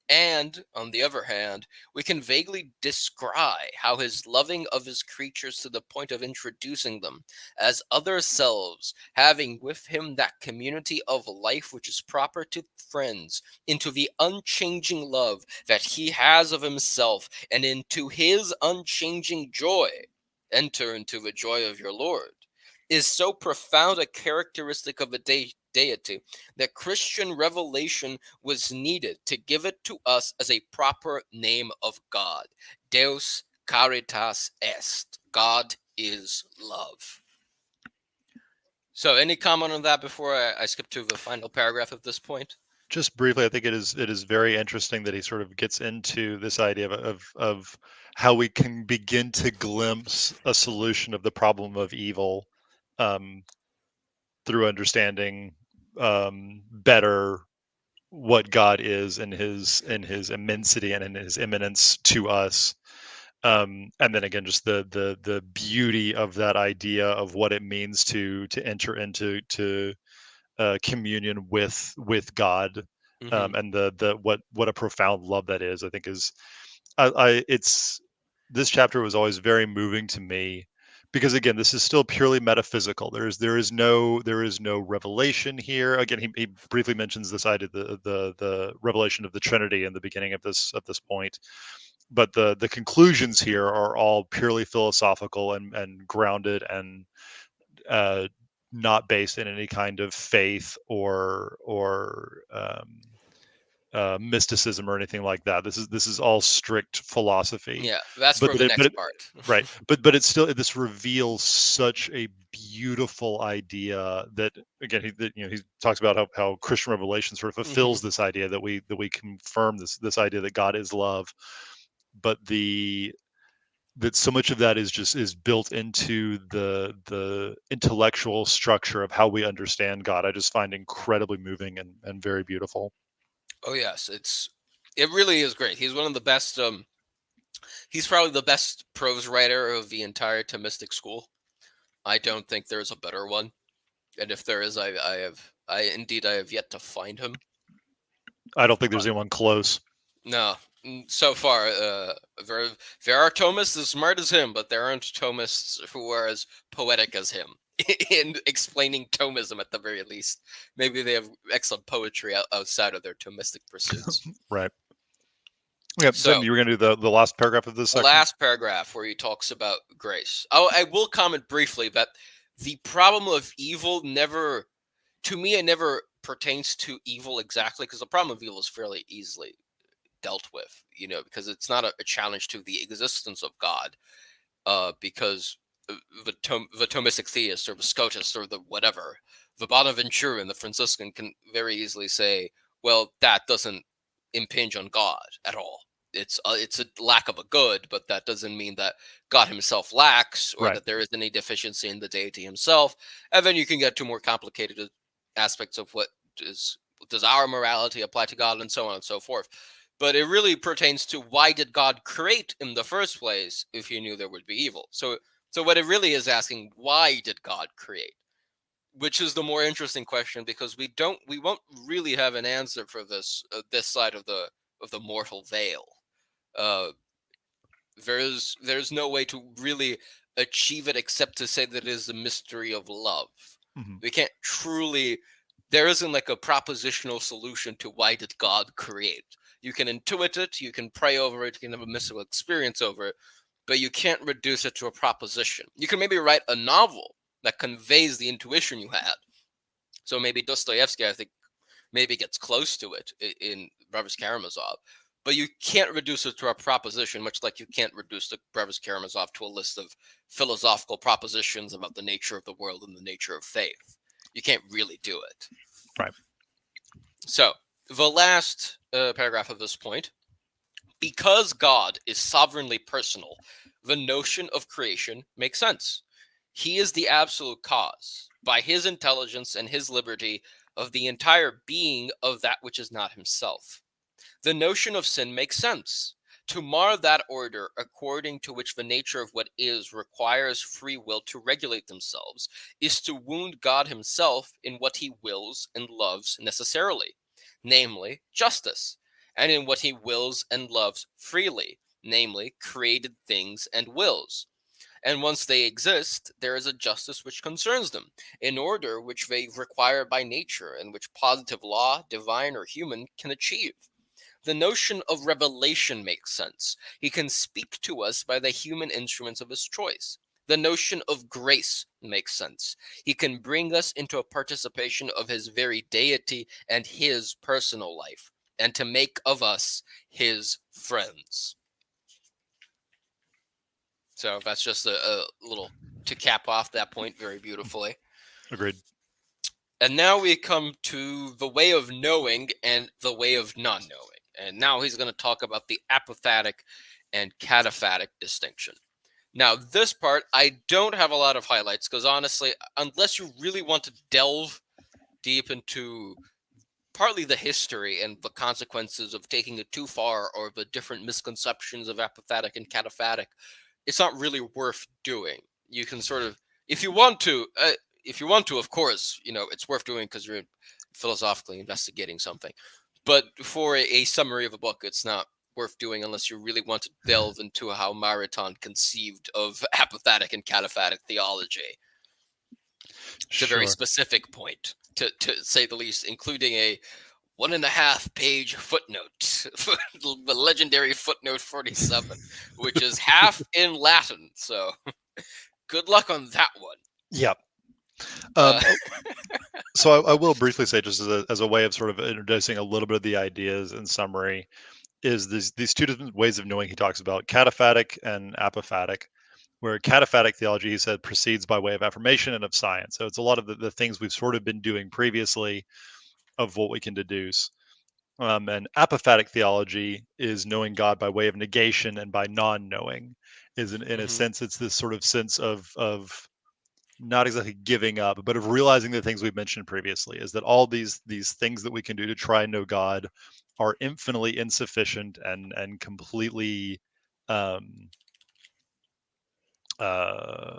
And, on the other hand, we can vaguely descry how his loving of his creatures to the point of introducing them as other selves, having with him that community of life which is proper to friends, into the unchanging love that he has of himself, and into his unchanging joy. Enter into the joy of your Lord, is so profound a characteristic of the deity that Christian revelation was needed to give it to us as a proper name of God. Deus caritas est. God is love. So, any comment on that before I skip to the final paragraph at this point? Just briefly, I think it is very interesting that he sort of gets into this idea of how we can begin to glimpse a solution of the problem of evil through understanding better what God is in his immensity and in his immanence to us. And then again, just the beauty of that idea of what it means to enter into communion with God, and the what a profound love that is. I think is I it's this chapter was always very moving to me, because again, this is still purely metaphysical. There is no revelation here. Again, he briefly mentions this idea, the revelation of the Trinity in the beginning of this point, but the conclusions here are all purely philosophical and grounded, and uh, not based in any kind of faith or mysticism or anything like that. This is all strict philosophy. Yeah, that's But for the next it, part. right, but it's still, this reveals such a beautiful idea that, again, he talks about how Christian revelation sort of fulfills this idea that we confirm this idea that God is love, but that so much of that is built into the intellectual structure of how we understand God. I just find incredibly moving and very beautiful. Oh yes, it really is great. He's one of the best. He's probably the best prose writer of the entire Thomistic school. I don't think there's a better one, and if there is, I have yet to find him. I don't think there's anyone close. No, so far, there are Thomists as smart as him, but there aren't Thomists who are as poetic as him in explaining Thomism at the very least. Maybe they have excellent poetry outside of their Thomistic pursuits. Right. Yeah, So Tim, you were going to do the last paragraph of this the section? last paragraph where he talks about grace. Oh, I will comment briefly that the problem of evil never, to me, it never pertains to evil exactly, because the problem of evil is fairly easily dealt with, because it's not a challenge to the existence of God, because the Thomistic theist or the Scotist or the whatever, the Bonaventuran and the Franciscan can very easily say, well, that doesn't impinge on God at all. It's a lack of a good, but that doesn't mean that God himself lacks, or Right. that there is any deficiency in the deity himself. And then you can get to more complicated aspects of does our morality apply to God, and so on and so forth. But it really pertains to, why did God create in the first place if he knew there would be evil? So what it really is asking, why did God create? Which is the more interesting question, because we won't really have an answer for this side of the mortal veil. There's no way to really achieve it except to say that it is the mystery of love. Mm-hmm. We can't truly, there isn't like a propositional solution to why did God create. You can intuit it, you can pray over it, you can have a mystical experience over it, but you can't reduce it to a proposition. You can maybe write a novel that conveys the intuition you had. So maybe Dostoevsky, I think, maybe gets close to it in Brothers Karamazov, but you can't reduce it to a proposition, much like you can't reduce the Brothers Karamazov to a list of philosophical propositions about the nature of the world and the nature of faith. You can't really do it. Right. So the last paragraph of this point: because God is sovereignly personal, the notion of creation makes sense. He is the absolute cause, by his intelligence and his liberty, of the entire being of that which is not himself. The notion of sin makes sense. To mar that order according to which the nature of what is requires free will to regulate themselves is to wound God himself in what he wills and loves necessarily, namely justice, and in what he wills and loves freely, namely created things and wills. And once they exist, there is a justice which concerns them, in order which they require by nature, and which positive law, divine or human, can achieve. The notion of revelation makes sense. He can speak to us by the human instruments of his choice. The notion of grace makes sense. He can bring us into a participation of his very deity and his personal life, and to make of us his friends. So that's just a little to cap off that point very beautifully. Agreed. And now we come to the way of knowing and the way of not knowing. And now he's going to talk about the apophatic and cataphatic distinction. Now, this part, I don't have a lot of highlights, because honestly, unless you really want to delve deep into partly the history and the consequences of taking it too far, or the different misconceptions of apophatic and cataphatic, it's not really worth doing. You can sort of, if you want to, of course, it's worth doing because you're philosophically investigating something. But for a summary of a book, it's not worth doing unless you really want to delve into how Maritain conceived of apophatic and cataphatic theology. It's a very specific point, to say the least, including a 1.5-page footnote, the legendary footnote 47, which is half in Latin. So good luck on that one. Yep. So I will briefly say, just as a way of sort of introducing a little bit of the ideas in summary, is these two different ways of knowing he talks about: cataphatic and apophatic. Where cataphatic theology, he said, proceeds by way of affirmation and of science. So it's a lot of the things we've sort of been doing previously of what we can deduce. And apophatic theology is knowing God by way of negation and by non-knowing. Is in a Hmm. sense, it's this sort of sense of not exactly giving up, but of realizing the things we've mentioned previously. Is that all these things that we can do to try and know God are infinitely insufficient and completely um, uh,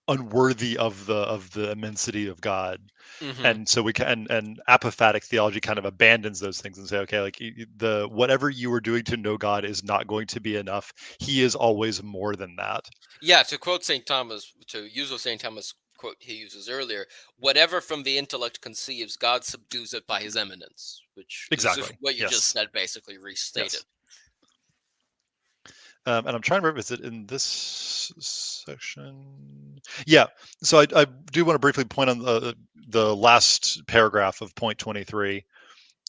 unworthy of the immensity of God. Hmm. And so we can, and apophatic theology kind of abandons those things and say, okay, like the whatever you were doing to know God is not going to be enough. He is always more than that. Yeah, to quote St. Thomas, to use what St. Thomas quote he uses earlier, whatever from the intellect conceives, God subdues it by his eminence, which is Exactly. what you just Yes. said, basically restated. Yes. And I'm trying to remember, is it in this section? Yeah. So I do want to briefly point on the last paragraph of point 23,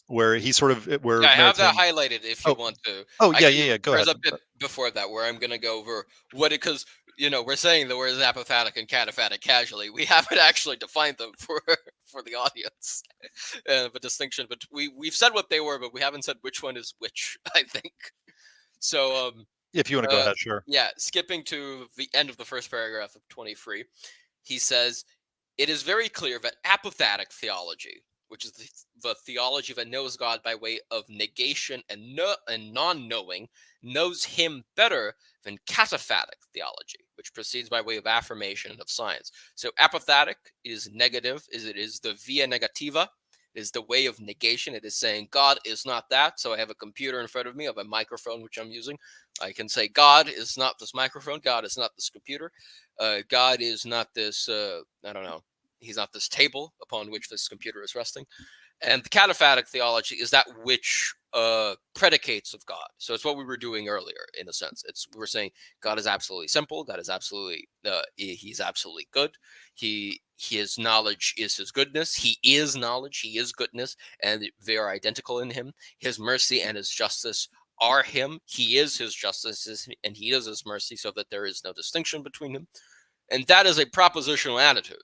where he sort of Yeah, where I have that Maritain. highlighted if you Oh, want to. oh I yeah, can. yeah, yeah. Go There's ahead. a bit before that where I'm going to go over what it, because, we're saying the words apophatic and cataphatic casually. We haven't actually defined them for the audience. The distinction, but we've said what they were, but we haven't said which one is which, I think. So, If you want to go uh, ahead, sure. yeah, skipping to the end of the first paragraph of 23, he says, it is very clear that apophatic theology, which is the theology that knows God by way of negation and non-knowing, knows him better than cataphatic theology, which proceeds by way of affirmation and of science. So apophatic is negative, it is the via negativa, is the way of negation. It is saying God is not that. So I have a computer in front of me, I have a microphone which I'm using. I can say God is not this microphone. God is not this computer. God is not this. I don't know. He's not this table upon which this computer is resting. And the cataphatic theology is that which predicates of God. So it's what we were doing earlier, in a sense. It's we were saying God is absolutely simple. God is absolutely he's absolutely good. His knowledge is his goodness. He is knowledge. He is goodness, and they are identical in him. His mercy and his justice are him. He is his justice, and he is his mercy, so that there is no distinction between them. And that is a propositional attitude.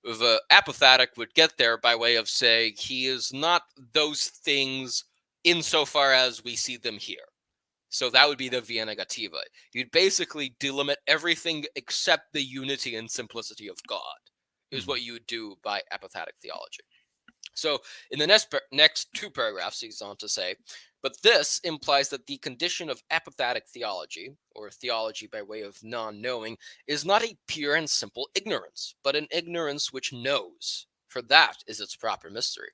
The apophatic would get there by way of saying he is not those things insofar as we see them here. So that would be the via negativa. You'd basically delimit everything except the unity and simplicity of God, is Mhm. what you would do by apophatic theology. So in the next two paragraphs, he's on to say, but this implies that the condition of apophatic theology, or theology by way of non-knowing, is not a pure and simple ignorance, but an ignorance which knows, for that is its proper mystery.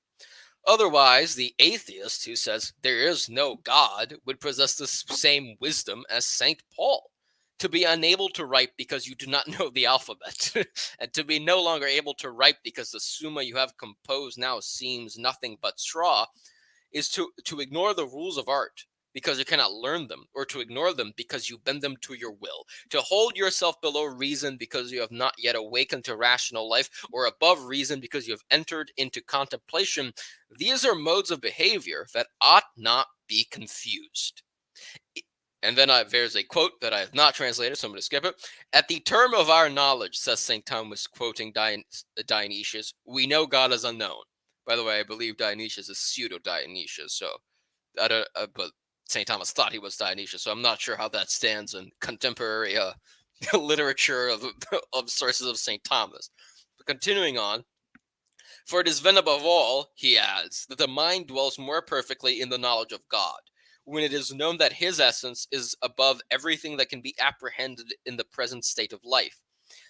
Otherwise, the atheist who says there is no God would possess the same wisdom as St. Paul. To be unable to write because you do not know the alphabet, and to be no longer able to write because the summa you have composed now seems nothing but straw, is to ignore the rules of art because you cannot learn them, or to ignore them because you bend them to your will, to hold yourself below reason because you have not yet awakened to rational life, or above reason because you have entered into contemplation. These are modes of behavior that ought not be confused. And then there's a quote that I have not translated, so I'm going to skip it. At the term of our knowledge, says St. Thomas, quoting Dionysius, we know God is unknown. By the way, I believe Dionysius is pseudo Dionysius, so I don't. But St. Thomas thought he was Dionysius, so I'm not sure how that stands in contemporary literature of sources of St. Thomas. But continuing on, for it is then above all, he adds, that the mind dwells more perfectly in the knowledge of God, when it is known that his essence is above everything that can be apprehended in the present state of life.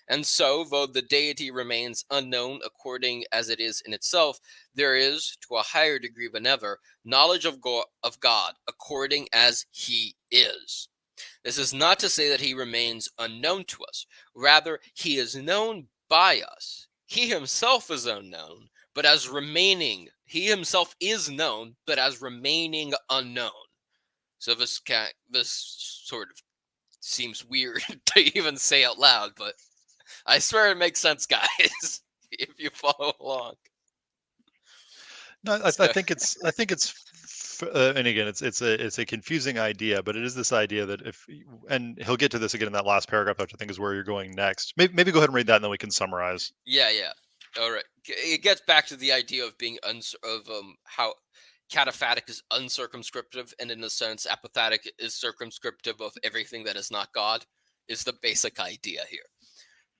And so, though the deity remains unknown according as it is in itself, there is, to a higher degree than ever, knowledge of God according as he is. This is not to say that he remains unknown to us. Rather, he is known by us. He himself is unknown, but as remaining, he himself is known, but as remaining unknown. So this sort of seems weird to even say out loud, but I swear it makes sense, guys, if you follow along. No, So, I think and again, it's a confusing idea, but it is this idea that and he'll get to this again in that last paragraph, which I think is where you're going next. Maybe go ahead and read that, and then we can summarize. yeah, yeah. All right. It gets back to the idea of being how cataphatic is uncircumscriptive, and in a sense, apophatic is circumscriptive of everything that is not God. Is the basic idea here.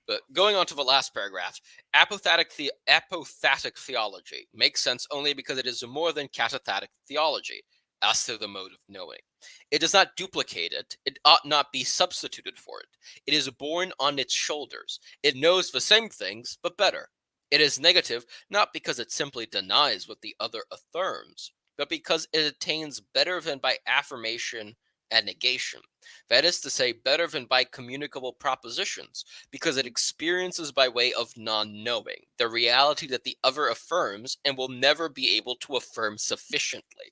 But going on to the last paragraph, apophatic theology makes sense only because it is more than cataphatic theology as to the mode of knowing. It does not duplicate it. It ought not be substituted for it. It is borne on its shoulders. It knows the same things, but better. It is negative not because it simply denies what the other affirms, but because it attains better than by affirmation and negation. That is to say, better than by communicable propositions, because it experiences by way of non knowing the reality that the other affirms and will never be able to affirm sufficiently.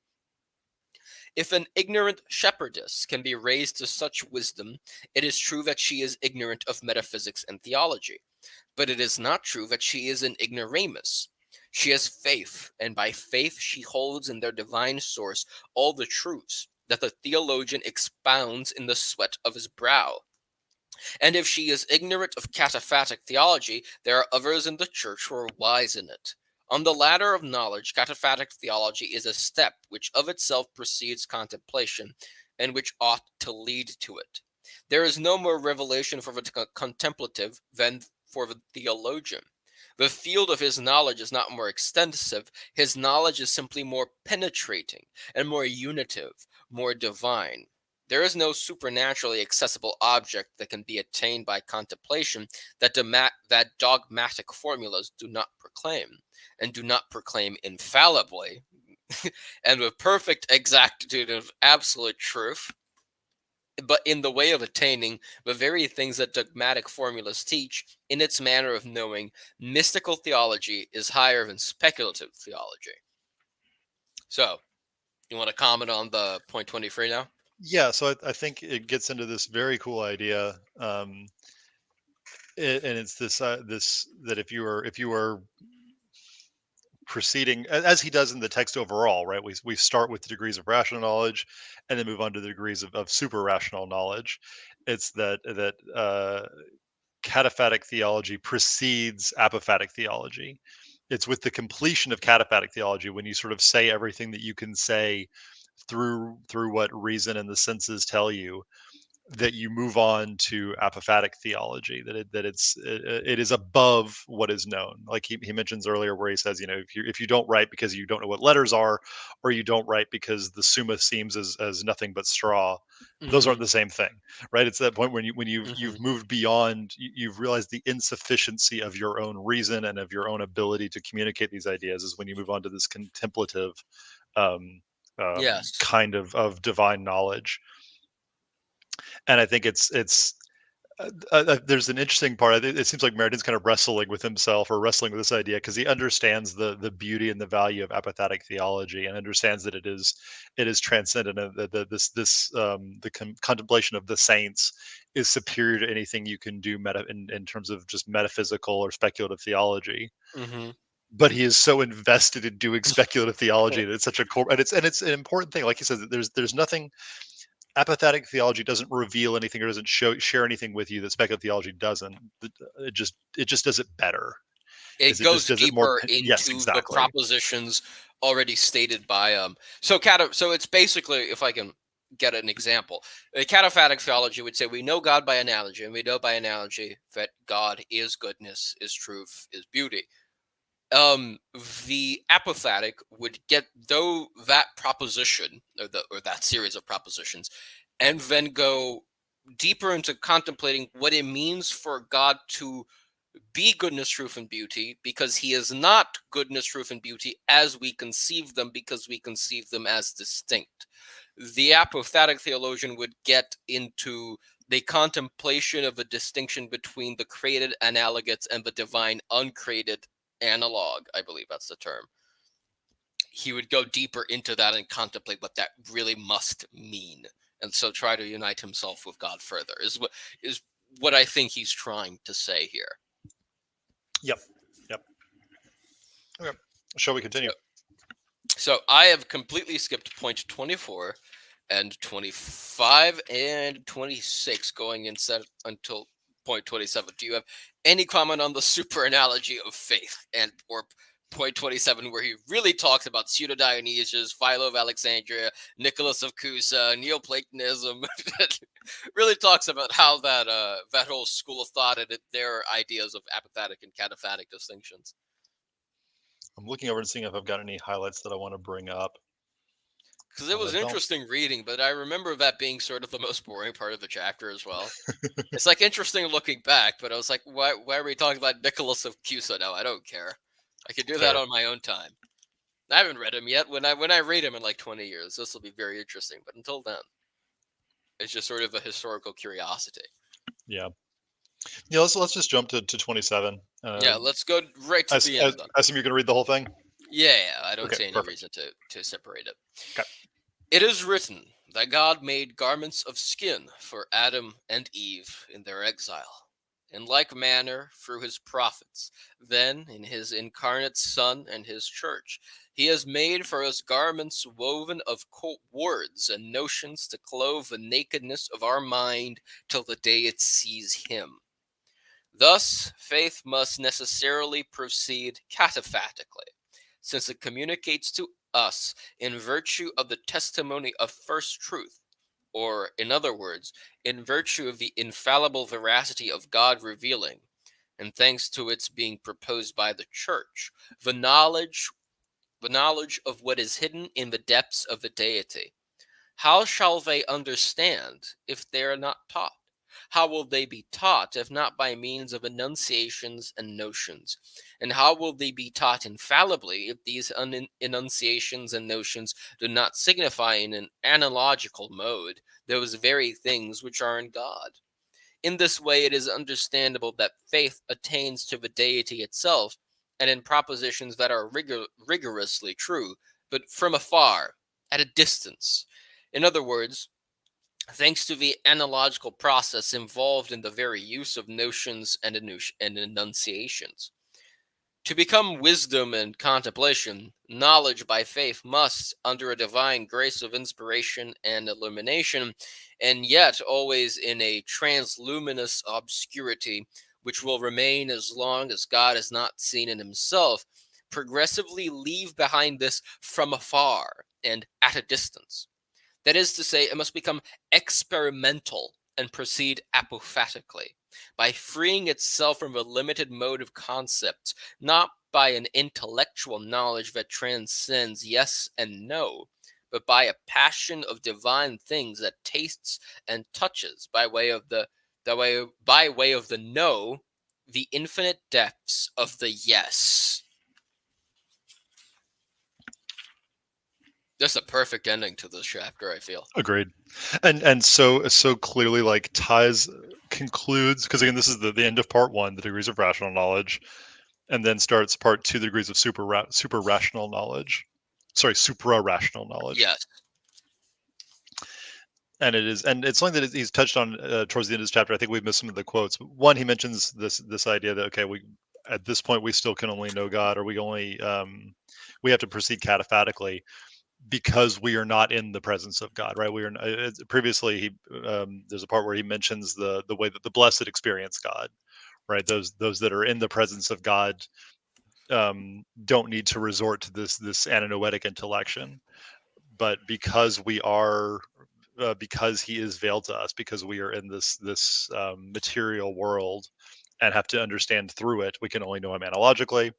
If an ignorant shepherdess can be raised to such wisdom, it is true that she is ignorant of metaphysics and theology, but it is not true that she is an ignoramus. She has faith, and by faith she holds in their divine source all the truths that the theologian expounds in the sweat of his brow. And if she is ignorant of cataphatic theology, there are others in the church who are wise in it. On the ladder of knowledge, cataphatic theology is a step which of itself precedes contemplation, and which ought to lead to it. There is no more revelation for the contemplative than for the theologian. The field of his knowledge is not more extensive, his knowledge is simply more penetrating and more unitive, more divine. There is no supernaturally accessible object that can be attained by contemplation that dogmatic formulas do not proclaim, and do not proclaim infallibly, and with perfect exactitude of absolute truth, but in the way of attaining the very things that dogmatic formulas teach, in its manner of knowing, mystical theology is higher than speculative theology. So, you want to comment on the point 23 now? Yeah, so I think it gets into this very cool idea, and it's this that if you are proceeding as he does in the text overall, right? We start with the degrees of rational knowledge, and then move on to the degrees of super rational knowledge. It's that cataphatic theology precedes apophatic theology. It's with the completion of cataphatic theology when you sort of say everything that you can say through what reason and the senses tell you, that you move on to apophatic theology, it is above what is known. Like he mentions earlier, where he says, if you don't write because you don't know what letters are, or you don't write because the summa seems as nothing but straw, those Mm-hmm. aren't the same thing, right? It's that point when you've Mm-hmm. moved beyond, you've realized the insufficiency of your own reason and of your own ability to communicate these ideas, is when you move on to this contemplative, um, Yes. kind of divine knowledge. And I think there's an interesting part. It seems like Merridin's kind of wrestling with himself, or wrestling with this idea, because he understands the beauty and the value of apophatic theology, and understands that it is transcendent, and the contemplation of the saints is superior to anything you can do in terms of just metaphysical or speculative theology. Mm-hmm. But he is so invested in doing speculative theology that it's such a core, and it's an important thing. Like he says, that there's nothing. Apophatic theology doesn't reveal anything, or doesn't share anything with you that speculative theology doesn't. It just does it better. It It just goes does it more. deeper Yes, into the exactly. propositions already stated by so it's basically, if I can get an example, a cataphatic theology would say we know God by analogy, and we know by analogy that God is goodness, is truth, is beauty. um the apophatic would get though that proposition, or that series of propositions, and then go deeper into contemplating what it means for God to be goodness, truth, and beauty, because he is not goodness, truth, and beauty as we conceive them, because we conceive them as distinct. The apophatic theologian would get into the contemplation of a distinction between the created analogates and the divine uncreated analog. I believe that's the term. He would go deeper into that and contemplate what that really must mean, and so try to unite himself with God further. Is what I think he's trying to say here. Yep. Yep. Okay. Shall we So, continue? So I have completely skipped point 24 and 25 and 26 going instead until point 27. Do you have any comment on the super analogy of faith and or point 27 where he really talks about Pseudo Dionysius, Philo of Alexandria, Nicholas of Cusa, Neoplatonism, really talks about how that whole school of thought and their ideas of apophatic and cataphatic distinctions. I'm looking over and seeing if I've got any highlights that I want to bring up. Because it was I don't. interesting reading, but I remember that being sort of the most boring part of the chapter as well. It's like interesting looking back, but I was like, why are we talking about Nicholas of Cusa now? I don't care. I can do that Fair. on my own time. I haven't read him yet. When I read him in like 20 years, this will be very interesting. But until then, it's just sort of a historical curiosity. Yeah. Yeah. Let's just jump to 27. Yeah, let's go right to the I end then. assume you're gonna read the whole thing. Yeah, I don't Okay. see any Perfect. reason to separate it. Okay. It is written that God made garments of skin for Adam and Eve in their exile. In like manner, through his prophets, then in his incarnate Son and his church, he has made for us garments woven of words and notions to clothe the nakedness of our mind till the day it sees him. Thus, faith must necessarily proceed cataphatically, since it communicates to us in virtue of the testimony of first truth, or, in other words, in virtue of the infallible veracity of God revealing, and thanks to its being proposed by the Church, the knowledge, the knowledge of what is hidden in the depths of the deity. How shall they understand if they are not taught? How will they be taught if not by means of enunciations and notions? And how will they be taught infallibly if these enunciations and notions do not signify in an analogical mode those very things which are in God? In this way, it is understandable that faith attains to the deity itself, and in propositions that are rigorously true, but from afar, at a distance. In other words, thanks to the analogical process involved in the very use of notions and enunciations. To become wisdom and contemplation, knowledge by faith must, under a divine grace of inspiration and illumination, and yet always in a transluminous obscurity, which will remain as long as God is not seen in himself, progressively leave behind this from afar and at a distance. That is to say, it must become experimental and proceed apophatically, by freeing itself from a limited mode of concepts, not by an intellectual knowledge that transcends yes and no, but by a passion of divine things that tastes and touches by way of the no, the infinite depths of the yes. That's a perfect ending to this chapter, I feel. Agreed. And so clearly like concludes, because again this is the end of part 1, the degrees of rational knowledge, and then starts part 2, the degrees of super rational knowledge. Sorry, supra rational knowledge. Yes. And it's something that he's touched on towards the end of this chapter. I think we've missed some of the quotes. One, he mentions this idea that okay, we at this point we still can only know God, or we have to proceed cataphatically because we are not in the presence of God, right? We are previously there's a part where he mentions the way that the blessed experience God, right? Those that are in the presence of God don't need to resort to this ananoetic intellection, but because we are because he is veiled to us, because we are in this material world and have to understand through it, we can only know him analogically.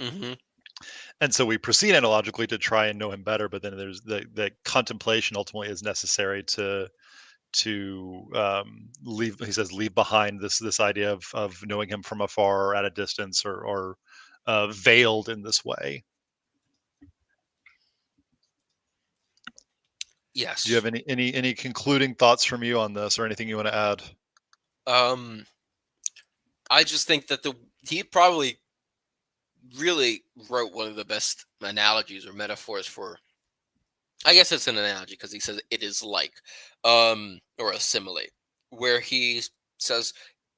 Mm-hmm. And so we proceed analogically to try and know him better, but then there's the contemplation ultimately is necessary to leave. He says leave behind this idea of knowing him from afar or at a distance, or veiled in this way. Yes. Do you have any concluding thoughts from you on this, or anything you want to add? I just think that he probably really wrote one of the best analogies or metaphors for. I guess it's an analogy because he says it is like, or a simile, where he says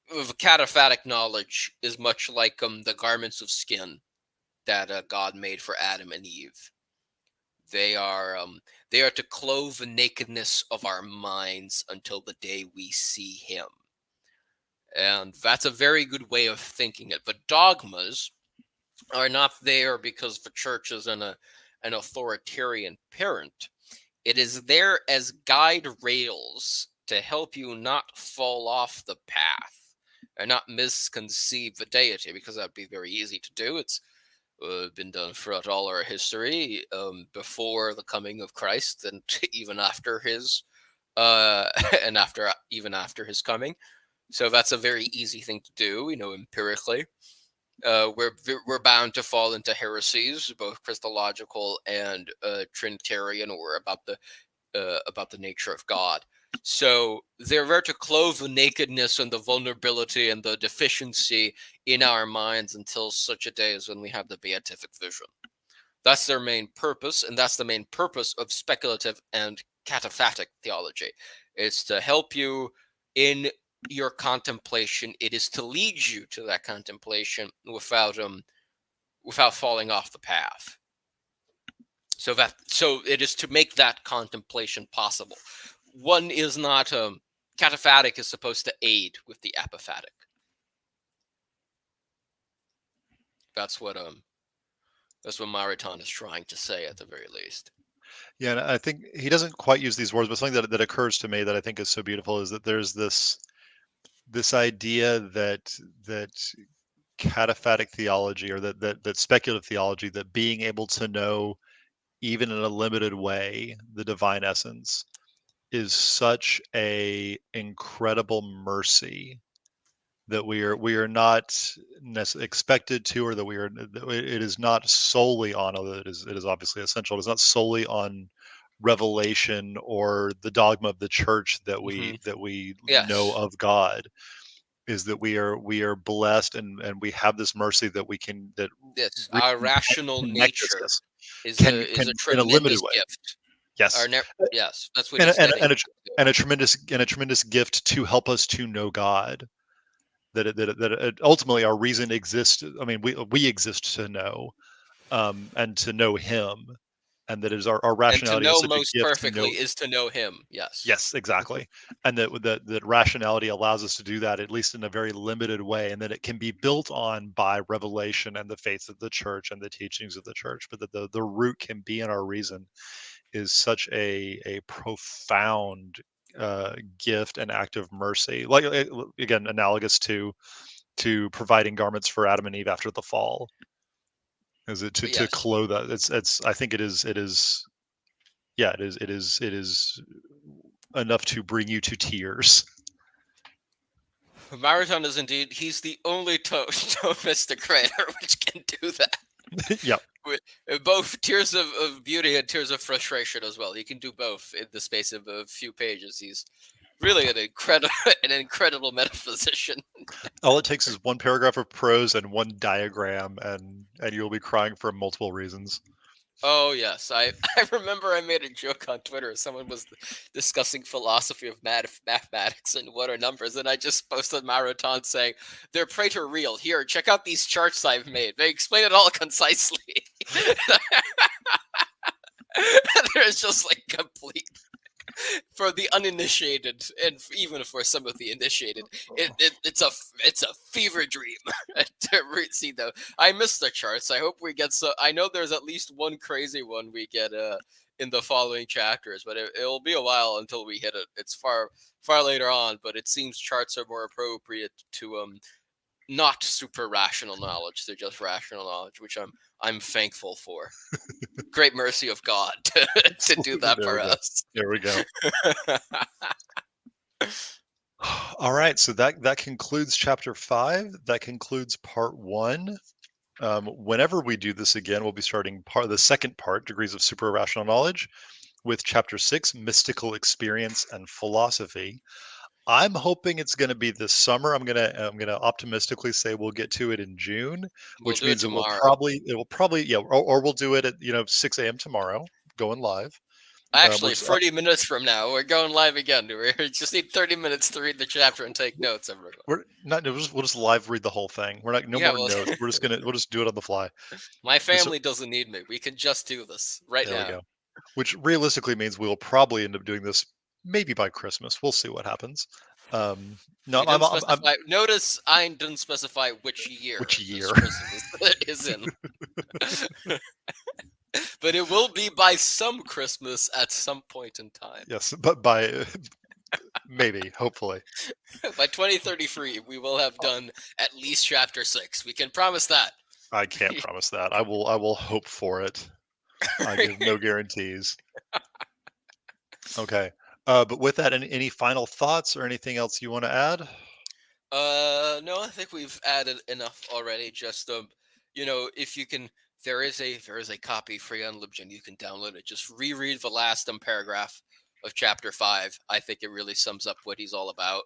the cataphatic knowledge is much like the garments of skin that God made for Adam and Eve. They are they are to clothe the nakedness of our minds until the day we see him. And that's a very good way of thinking it. But dogmas are not there because the church is an authoritarian parent. It is there as guide rails to help you not fall off the path and not misconceive the deity, because that'd be very easy to do. It's been done throughout all our history, before the coming of Christ, and even after his and after even after his coming. So that's a very easy thing to do, empirically. We're bound to fall into heresies, both Christological and Trinitarian, or about the nature of God. So they're there to clothe the nakedness and the vulnerability and the deficiency in our minds until such a day as when we have the beatific vision. That's their main purpose, and that's the main purpose of speculative and cataphatic theology. It's to help you in your contemplation. It is to lead you to that contemplation without falling off the path. So it is to make that contemplation possible. One is not cataphatic is supposed to aid with the apophatic. That's what Maritain is trying to say, at the very least. Yeah, and I think he doesn't quite use these words, but something that occurs to me that I think is so beautiful is that there's this idea that cataphatic theology, or that speculative theology, that being able to know, even in a limited way, the divine essence is such a incredible mercy that we are not expected to, or that it is not solely on, although it is obviously essential, it's not solely on revelation or the dogma of the church that we know Yes. of God. Is that we are blessed, and we have this mercy that we can, that Yes, really our can rational connect us, nature yes, is a in a limited tremendous way, gift. yes. Yes, that's what and he's a, and getting a, and a, to. and a tremendous gift to help us to know God, that ultimately our reason exists. I mean, we exist to know, and to know him, and that is our And to rationality is know such a most gift to perfectly know. is to know him. Yes. Yes, exactly. And that rationality allows us to do that, at least in a very limited way, and that it can be built on by revelation and the faith of the church and the teachings of the church, but that the root can be in our reason, is such a profound gift and act of mercy. Like, again, analogous to providing garments for Adam and Eve after the fall. Is it to Yes. clothe us? It's I think it is yeah, it is enough to bring you to tears. Marathon is indeed, he's the only Thomist creator which can do that. Yep. With both tears of beauty and tears of frustration as well. He can do both in the space of a few pages. He's really an incredible metaphysician. All it takes is one paragraph of prose and one diagram, and you'll be crying for multiple reasons. Oh yes, I remember I made a joke on Twitter. Someone was discussing philosophy of mathematics and what are numbers, and I just posted Marathon saying, "They're Praetor real. Here, check out these charts I've made. They explain it all concisely." There's just like complete, for the uninitiated, and even for some of the initiated, it's a fever dream to see though. I miss the charts. I hope we get I know there's at least one crazy one we get in the following chapters, but it'll be a while until we hit it. It's far later on, but it seems charts are more appropriate to not super rational knowledge. They're just rational knowledge, which I'm thankful for. Great mercy of God to do that There for we go. us. There we go. All right, so that concludes chapter 5. That concludes part 1. Whenever we do this again, we'll be starting the second part, degrees of super rational knowledge, with chapter 6, mystical experience and philosophy. I'm hoping it's going to be this summer. I'm gonna optimistically say we'll get to it in June, We'll which do it means tomorrow. it will probably, yeah, or we'll do it at 6 a.m. tomorrow, going live. Actually, Which 30 minutes from now, we're going live again. We just need 30 minutes to read the chapter and take notes, everyone. we're not. We'll just live read the whole thing. We're not, no Yeah, more well, notes. We'll just do it on the fly. my So family doesn't need me. We can just do this right there we now. go. which realistically means we'll probably end up doing this maybe by Christmas. We'll see what happens. No, We didn't I'm specify. Notice I didn't specify which which year year? this Christmas is in. But it will be by some Christmas at some point in time. Yes, but by maybe, hopefully. By 2033, we will have done at least chapter 6. We can promise that. I can't promise that. I will hope for it. I give no guarantees. Okay. But with that, any final thoughts or anything else you want to add? No, I think we've added enough already. Just if you can, there is a copy free on LibGen. You can download it. Just reread the last paragraph of chapter 5. I think it really sums up what he's all about.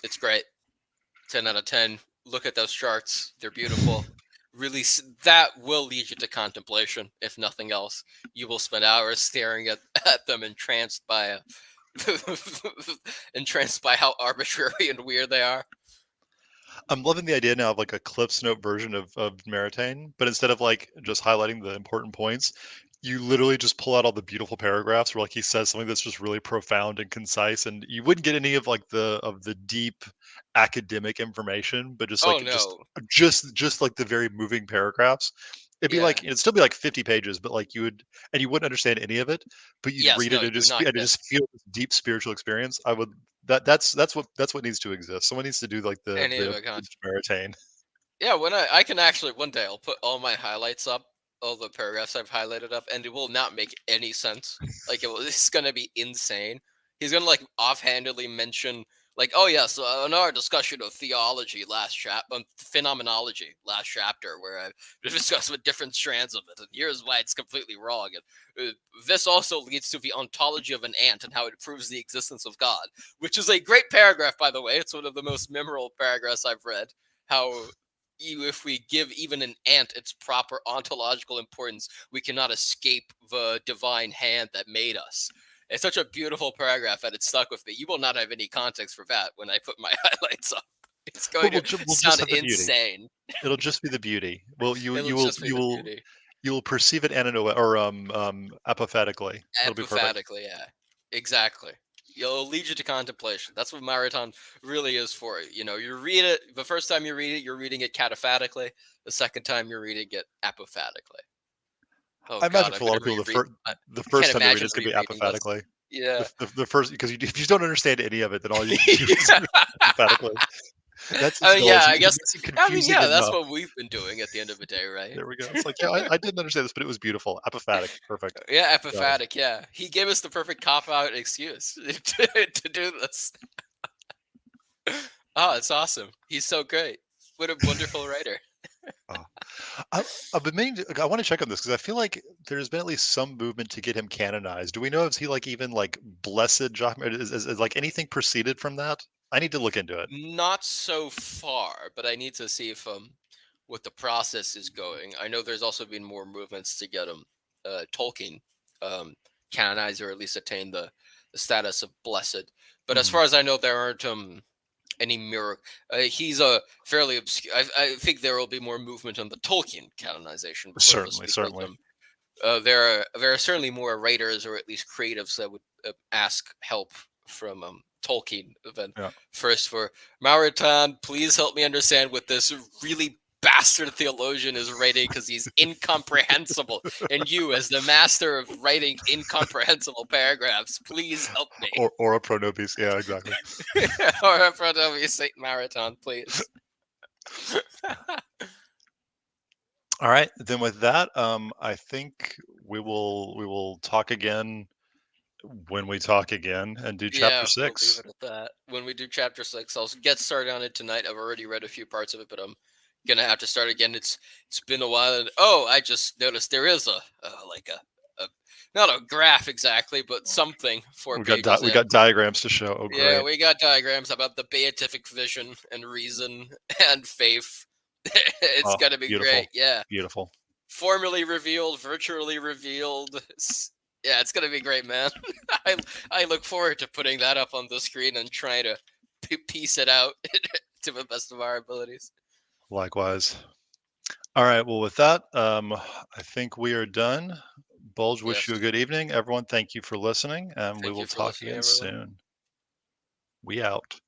It's great. 10 out of 10. Look at those charts. They're beautiful. Really, that will lead you to contemplation, if nothing else. You will spend hours staring at them, entranced by how arbitrary and weird they are. I'm loving the idea now of like a Cliff's Note version of Maritane, but instead of like just highlighting the important points, you literally just pull out all the beautiful paragraphs where like he says something that's just really profound and concise, and you wouldn't get any of like the deep academic information, but just Oh like no. just like the very moving paragraphs. Yeah. It'd still be like 50 pages, but like you wouldn't understand any of it, but you'd Yes. read No. it You would not and it get just feel this deep spiritual experience. I would that's what needs to exist. Someone needs to do like any the of it. abridged Maritane. Yeah. When I can actually one day I'll put all my highlights up, all the paragraphs I've highlighted up, and it will not make any sense. Like it's gonna be insane. He's gonna like offhandedly mention like, oh yes, in our discussion of theology last phenomenology last chapter, where I discussed with different strands of it, and here's why it's completely wrong. And this also leads to the ontology of an ant and how it proves the existence of God, which is a great paragraph, by the way. It's one of the most memorable paragraphs I've read. How if we give even an ant its proper ontological importance, we cannot escape the divine hand that made us. It's such a beautiful paragraph that it stuck with me. You will not have any context for that when I put my highlights up. It's going to We'll just sound have the beauty. insane. It'll just be the beauty. Well, It'll just be the beauty. you will perceive it or apophatically. It'll be perfect. Apophatically, yeah. Exactly. It'll lead you to contemplation. That's what Marathon really is for. You read it, the first time you read it, you're reading it cataphatically. The second time you're reading it apophatically. Oh I imagine God, I'm for a lot gonna of people, reread. the I can't first time they read imagine it's gonna be rereading this. apophatically. Yeah. The first because if you don't understand any of it, then all you can do is read apophatically. That's his goal. Yeah, Is I he guess. makes it I mean, confusing yeah, that's enough. what we've been doing at the end of the day, right? There we go. It's like, yeah, I didn't understand this, but it was beautiful. Apophatic. Perfect. Yeah, Got it. apophatic. Yeah, he gave us the perfect cop out excuse to do this. Oh, it's awesome. He's so great. What a wonderful writer. Oh. I, I've been meaning to, I want to check on this because I feel like there's been at least some movement to get him canonized. Do we know if he like even like blessed Jacques? Is like anything proceeded from that? I need to look into it. Not so far, but I need to see if what the process is going. I know there's also been more movements to get him Tolkien um canonized or at least attain the status of blessed. But as Mhm. far as I know, there aren't any miracle. He's a fairly obscure. I think there will be more movement on the Tolkien canonization before this Certainly, because certainly. there are certainly more writers or at least creatives that would ask help from Tolkien than Yeah. first for Mauritan. Please help me understand what this really bastard theologian is writing because he's incomprehensible. And you, as the master of writing incomprehensible paragraphs, please help me. Or a pro nobis. Yeah, exactly. Or in front of you, Saint Marathon, please. All right. Then with that, I think we will talk again when we talk again and do chapter Yeah, we'll leave six. it at that. When we do chapter 6, I'll get started on it tonight. I've already read a few parts of it, but I'm gonna have to start again. It's been a while. And, oh, I just noticed there is like a not a graph exactly, but something 4 pages We in. got diagrams to show. Oh, Yeah, great. we got diagrams about the beatific vision and reason and faith. It's Oh, gonna be great. beautiful, Yeah, beautiful. formally revealed, virtually revealed. Yeah, it's gonna be great, man. I I look forward to putting that up on the screen and trying to piece it out to the best of our abilities. Likewise. All right. Well, with that, I think we are done. Bulge, wish Yes. you a good evening. Everyone, thank you for listening, and we Thank will you for talk listening, again everyone. soon. We out.